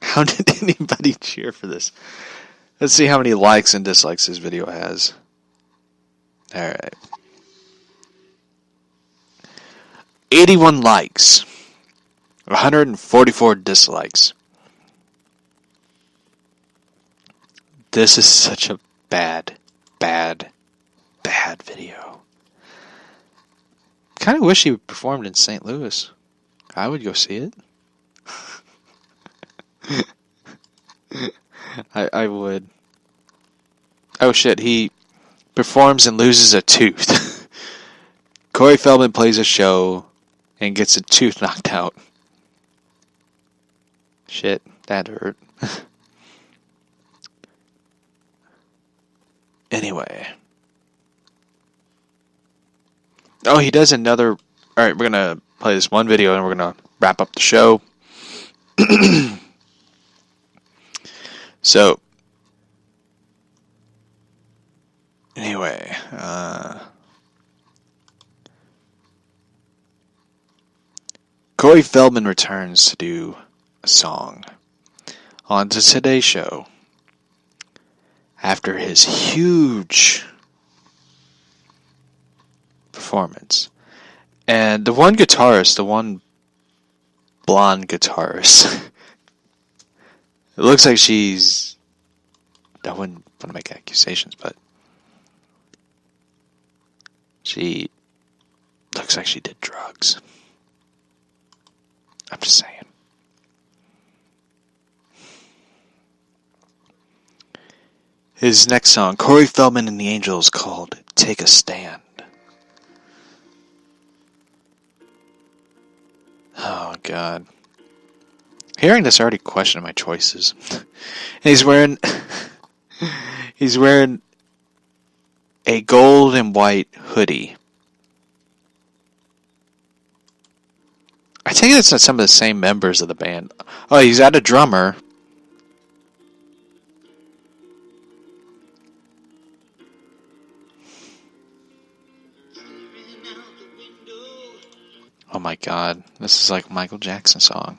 How did anybody cheer for this? Let's see how many likes and dislikes this video has. Alright. 81 likes. 144 dislikes. This is such a bad video. Kind of wish he performed in St. Louis. I would go see it. I would. Oh shit, he performs and loses a tooth. Corey Feldman plays a show and gets a tooth knocked out. Shit, that hurt. Anyway. Oh, he does another... Alright, we're gonna play this one video and we're gonna wrap up the show. So, anyway, Corey Feldman returns to do a song on the Today Show after his huge performance. And the one guitarist, the one blonde guitarist, it looks like she's... I wouldn't want to make accusations, but she looks like she did drugs. I'm just saying. His next song, Corey Feldman and the Angels, called Take a Stand. Oh, God. Hearing this, I already questioned my choices. And he's wearing a gold and white hoodie. I think it's not some of the same members of the band. Oh, he's got a drummer. Oh my God, this is like a Michael Jackson song.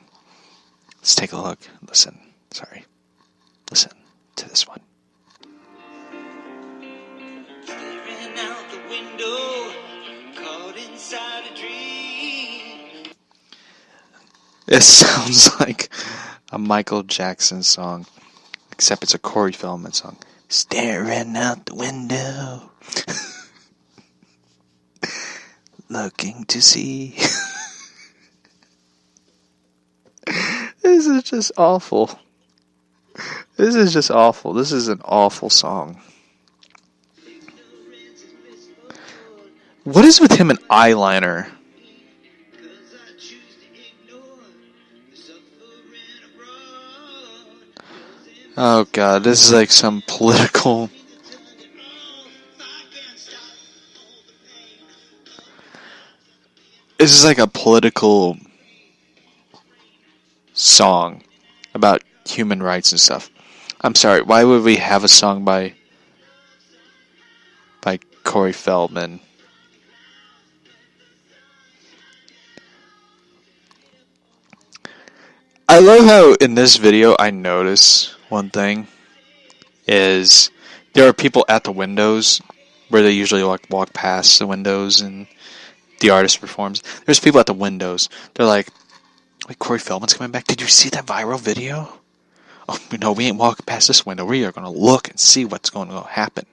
Let's take a look. Listen. Sorry. Listen to this one. Staring out the window, caught inside a dream. It sounds like a Michael Jackson song, except it's a Corey Feldman song. Staring out the window, looking to see. This is just awful. This is just awful. This is an awful song. What is with him and eyeliner? Oh God, this is like some political... This is like a political song about human rights and stuff. I'm sorry, why would we have a song by Corey Feldman? I love how in this video I notice one thing is there are people at the windows where they usually walk past the windows and the artist performs. There's people at the windows. They're like, wait, Corey Feldman's coming back? Did you see that viral video? Oh, no, we ain't walking past this window. We are going to look and see what's going to happen.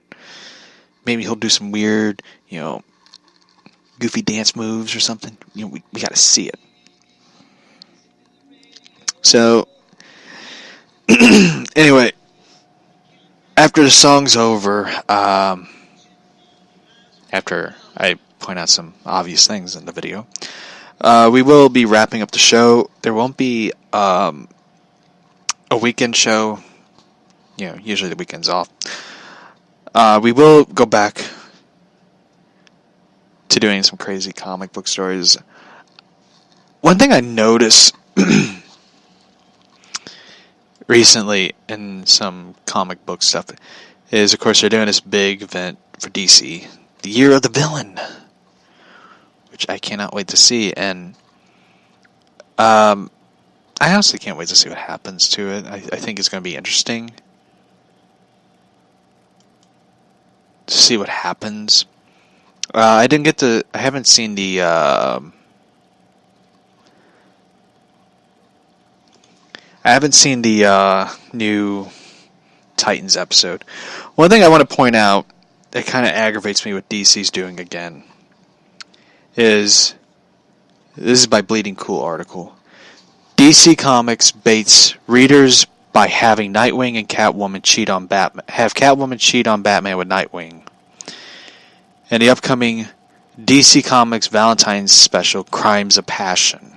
Maybe he'll do some weird, goofy dance moves or something. We got to see it. So, anyway, after the song's over, after I point out some obvious things in the video, we will be wrapping up the show. There won't be a weekend show. Usually the weekend's off. We will go back to doing some crazy comic book stories. One thing I noticed recently in some comic book stuff is, of course, they're doing this big event for DC, the Year of the Villain, which I cannot wait to see. And I honestly can't wait to see what happens to it. I think it's going to be interesting to see what happens. I haven't seen the new Titans episode. One thing I want to point out that kind of aggravates me what DC's doing again is, this is by Bleeding Cool article, DC Comics baits readers by having Nightwing and Catwoman cheat on Batman. Have Catwoman cheat on Batman with Nightwing. And the upcoming DC Comics Valentine's special, Crimes of Passion.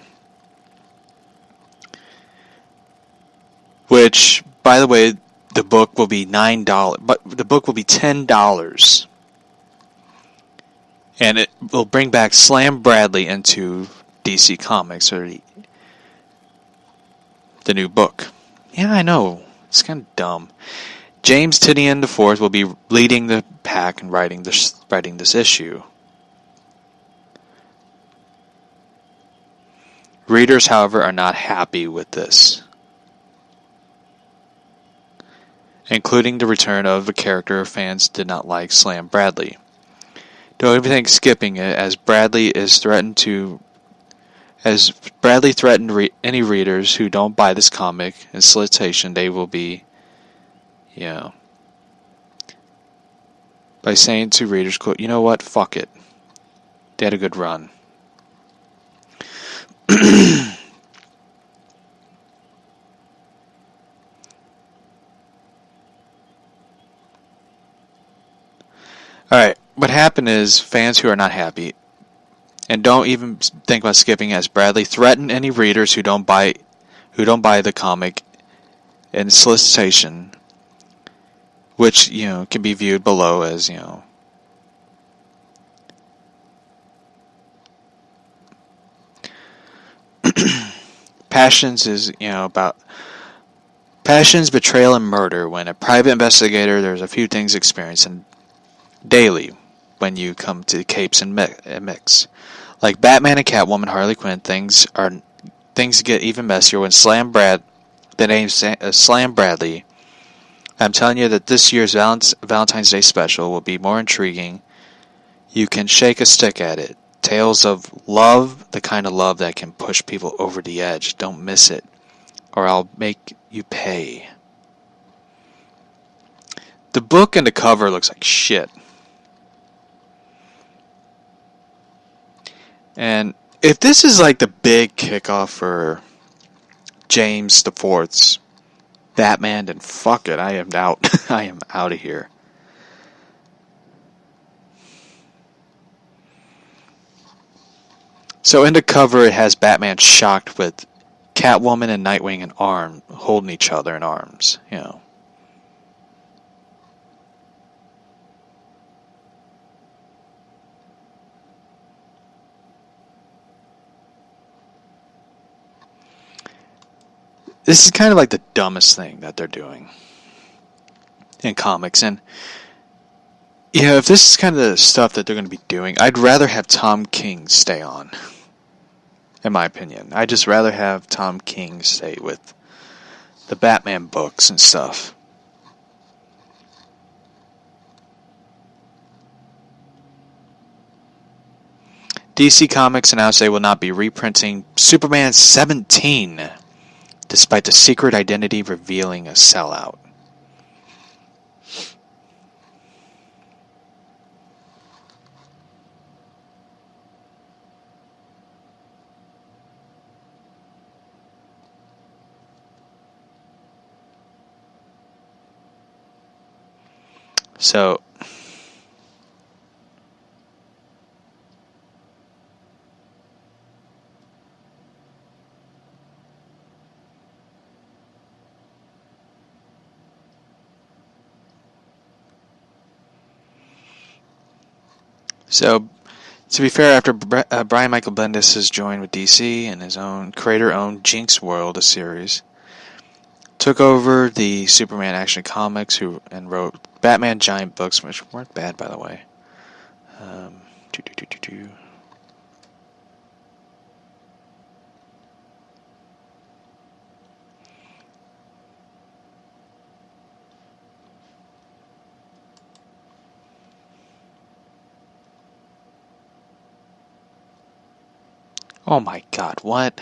Which, by the way, the book will be $9, but the book will be $10. And it will bring back Slam Bradley into DC Comics, or the new book. Yeah, I know. It's kind of dumb. James Tynion IV will be leading the pack and writing this issue. Readers, however, are not happy with this, including the return of a character fans did not like, Slam Bradley. Don't even think skipping it, as Bradley threatened any readers who don't buy this comic in solicitation, they will be, by saying to readers, quote, "You know what, fuck it. They had a good run." Alright, what happened is, fans who are not happy, and don't even think about skipping, as Bradley threatened any readers who don't buy the comic in solicitation, which, can be viewed below as, Passions is, about Passions, betrayal, and murder. When a private investigator, there's a few things experiencing daily when you come to Capes and Mix. Like Batman and Catwoman, Harley Quinn, things get even messier when Slam Bradley. I'm telling you that this year's Valentine's Day special will be more intriguing. You can shake a stick at it. Tales of love, the kind of love that can push people over the edge. Don't miss it, or I'll make you pay. The book and the cover looks like shit. And if this is like the big kickoff for James IV's Batman, then fuck it, I am out. I am out of here. So in the cover, it has Batman shocked with Catwoman and Nightwing holding each other in arms. This is kind of like the dumbest thing that they're doing in comics. And, if this is kind of the stuff that they're going to be doing, I'd rather have Tom King stay on. In my opinion. I'd just rather have Tom King stay with the Batman books and stuff. DC Comics announced they will not be reprinting Superman 17, despite the secret identity revealing a sellout. So, So, to be fair, after Brian Michael Bendis has joined with DC and his own creator-owned Jinx World, a series, took over the Superman Action Comics, and wrote Batman Giant books, which weren't bad, by the way. Um, doo, doo, doo, doo, doo. Oh my god, what?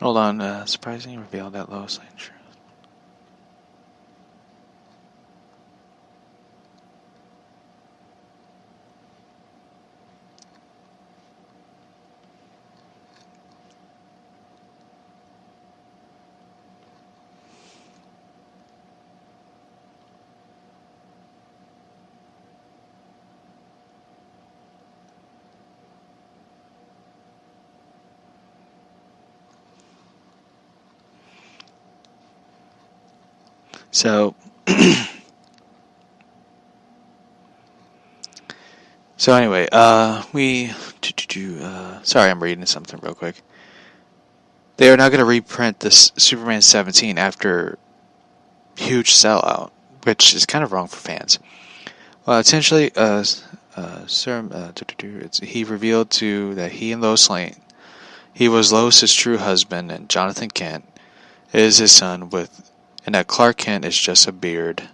Hold on, surprisingly revealed that Lois Lane. Sure. So, so anyway, sorry, I'm reading something real quick. They are now going to reprint this Superman 17 after huge sellout, which is kind of wrong for fans. Well, essentially, he revealed that he and Lois Lane, he was Lois's true husband, and Jonathan Kent is his son, and that Clark Kent is just a beard.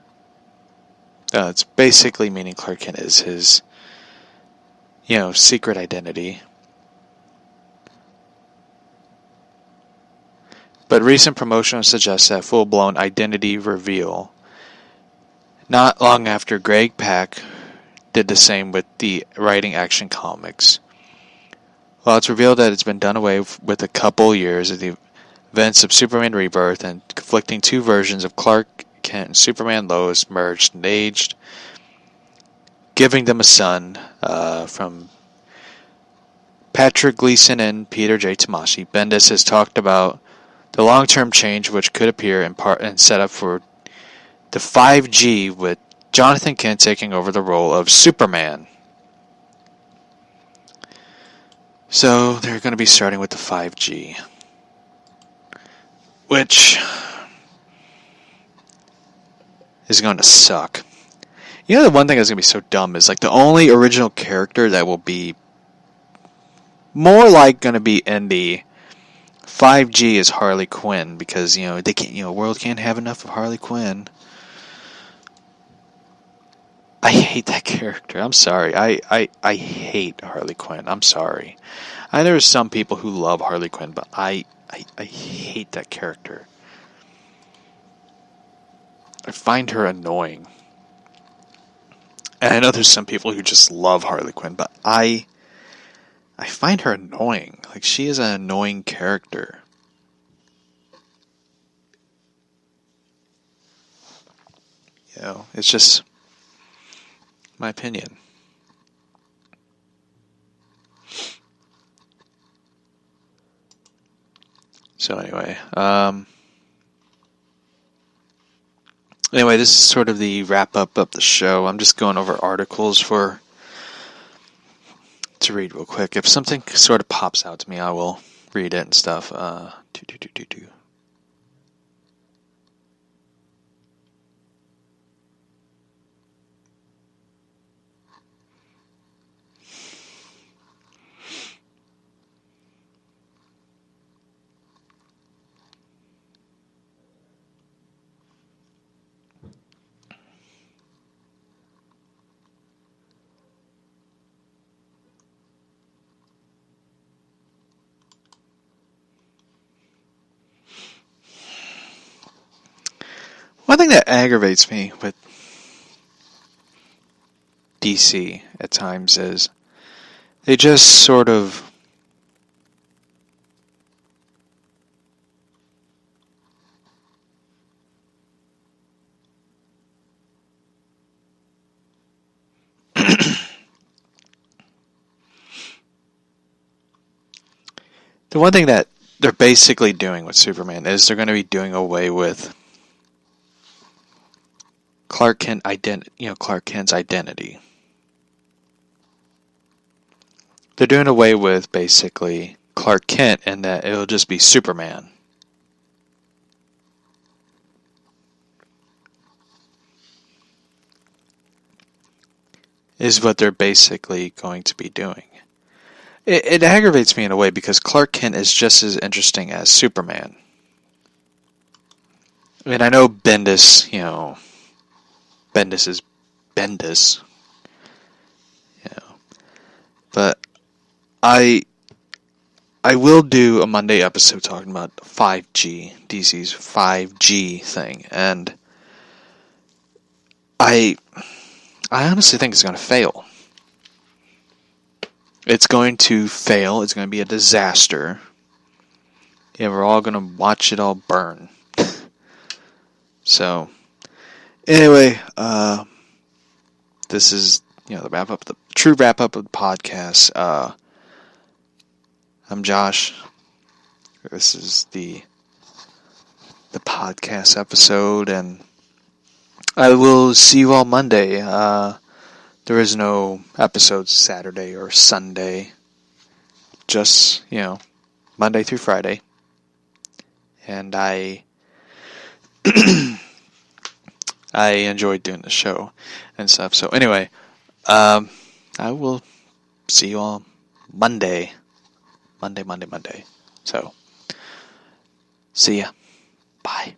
It's basically meaning Clark Kent is his, secret identity. But recent promotion suggests that full-blown identity reveal. Not long after Greg Pak did the same with the writing Action Comics. Well, it's revealed that it's been done away with a couple years of the events of Superman Rebirth, and conflicting two versions of Clark Kent and Superman Lois merged and aged, giving them a son from Patrick Gleason and Peter J. Tomasi. Bendis has talked about the long-term change which could appear in part and set up for the 5G, with Jonathan Kent taking over the role of Superman. So they're going to be starting with the 5G, which is going to suck. The one thing that's going to be so dumb is like the only original character that will be more like going to be in the 5G is Harley Quinn, because they can't, world can't have enough of Harley Quinn. I hate that character. I'm sorry. I hate Harley Quinn. I'm sorry. I know there's some people who love Harley Quinn, but I hate that character. I find her annoying. And I know there's some people who just love Harley Quinn, but I find her annoying. Like, she is an annoying character. It's just my opinion. So anyway, this is sort of the wrap up of the show. I'm just going over articles to read real quick. If something sort of pops out to me, I will read it and stuff. One thing that aggravates me with DC at times is they just sort of The one thing that they're basically doing with Superman is they're going to be doing away with Clark Kent's identity. They're doing away with basically Clark Kent, and that it'll just be Superman. Is what they're basically going to be doing. It aggravates me in a way because Clark Kent is just as interesting as Superman. I mean, I know Bendis, Bendis is Bendis. But I will do a Monday episode talking about 5G, DC's 5G thing, and I honestly think it's going to fail. It's going to fail. It's going to be a disaster. Yeah, we're all going to watch it all burn. So, anyway, this is the true wrap up of the podcast. I'm Josh. This is the podcast episode, and I will see you all Monday. There is no episodes Saturday or Sunday. Just, Monday through Friday. And I enjoyed doing the show and stuff. So anyway, I will see you all Monday. Monday. So, see ya. Bye.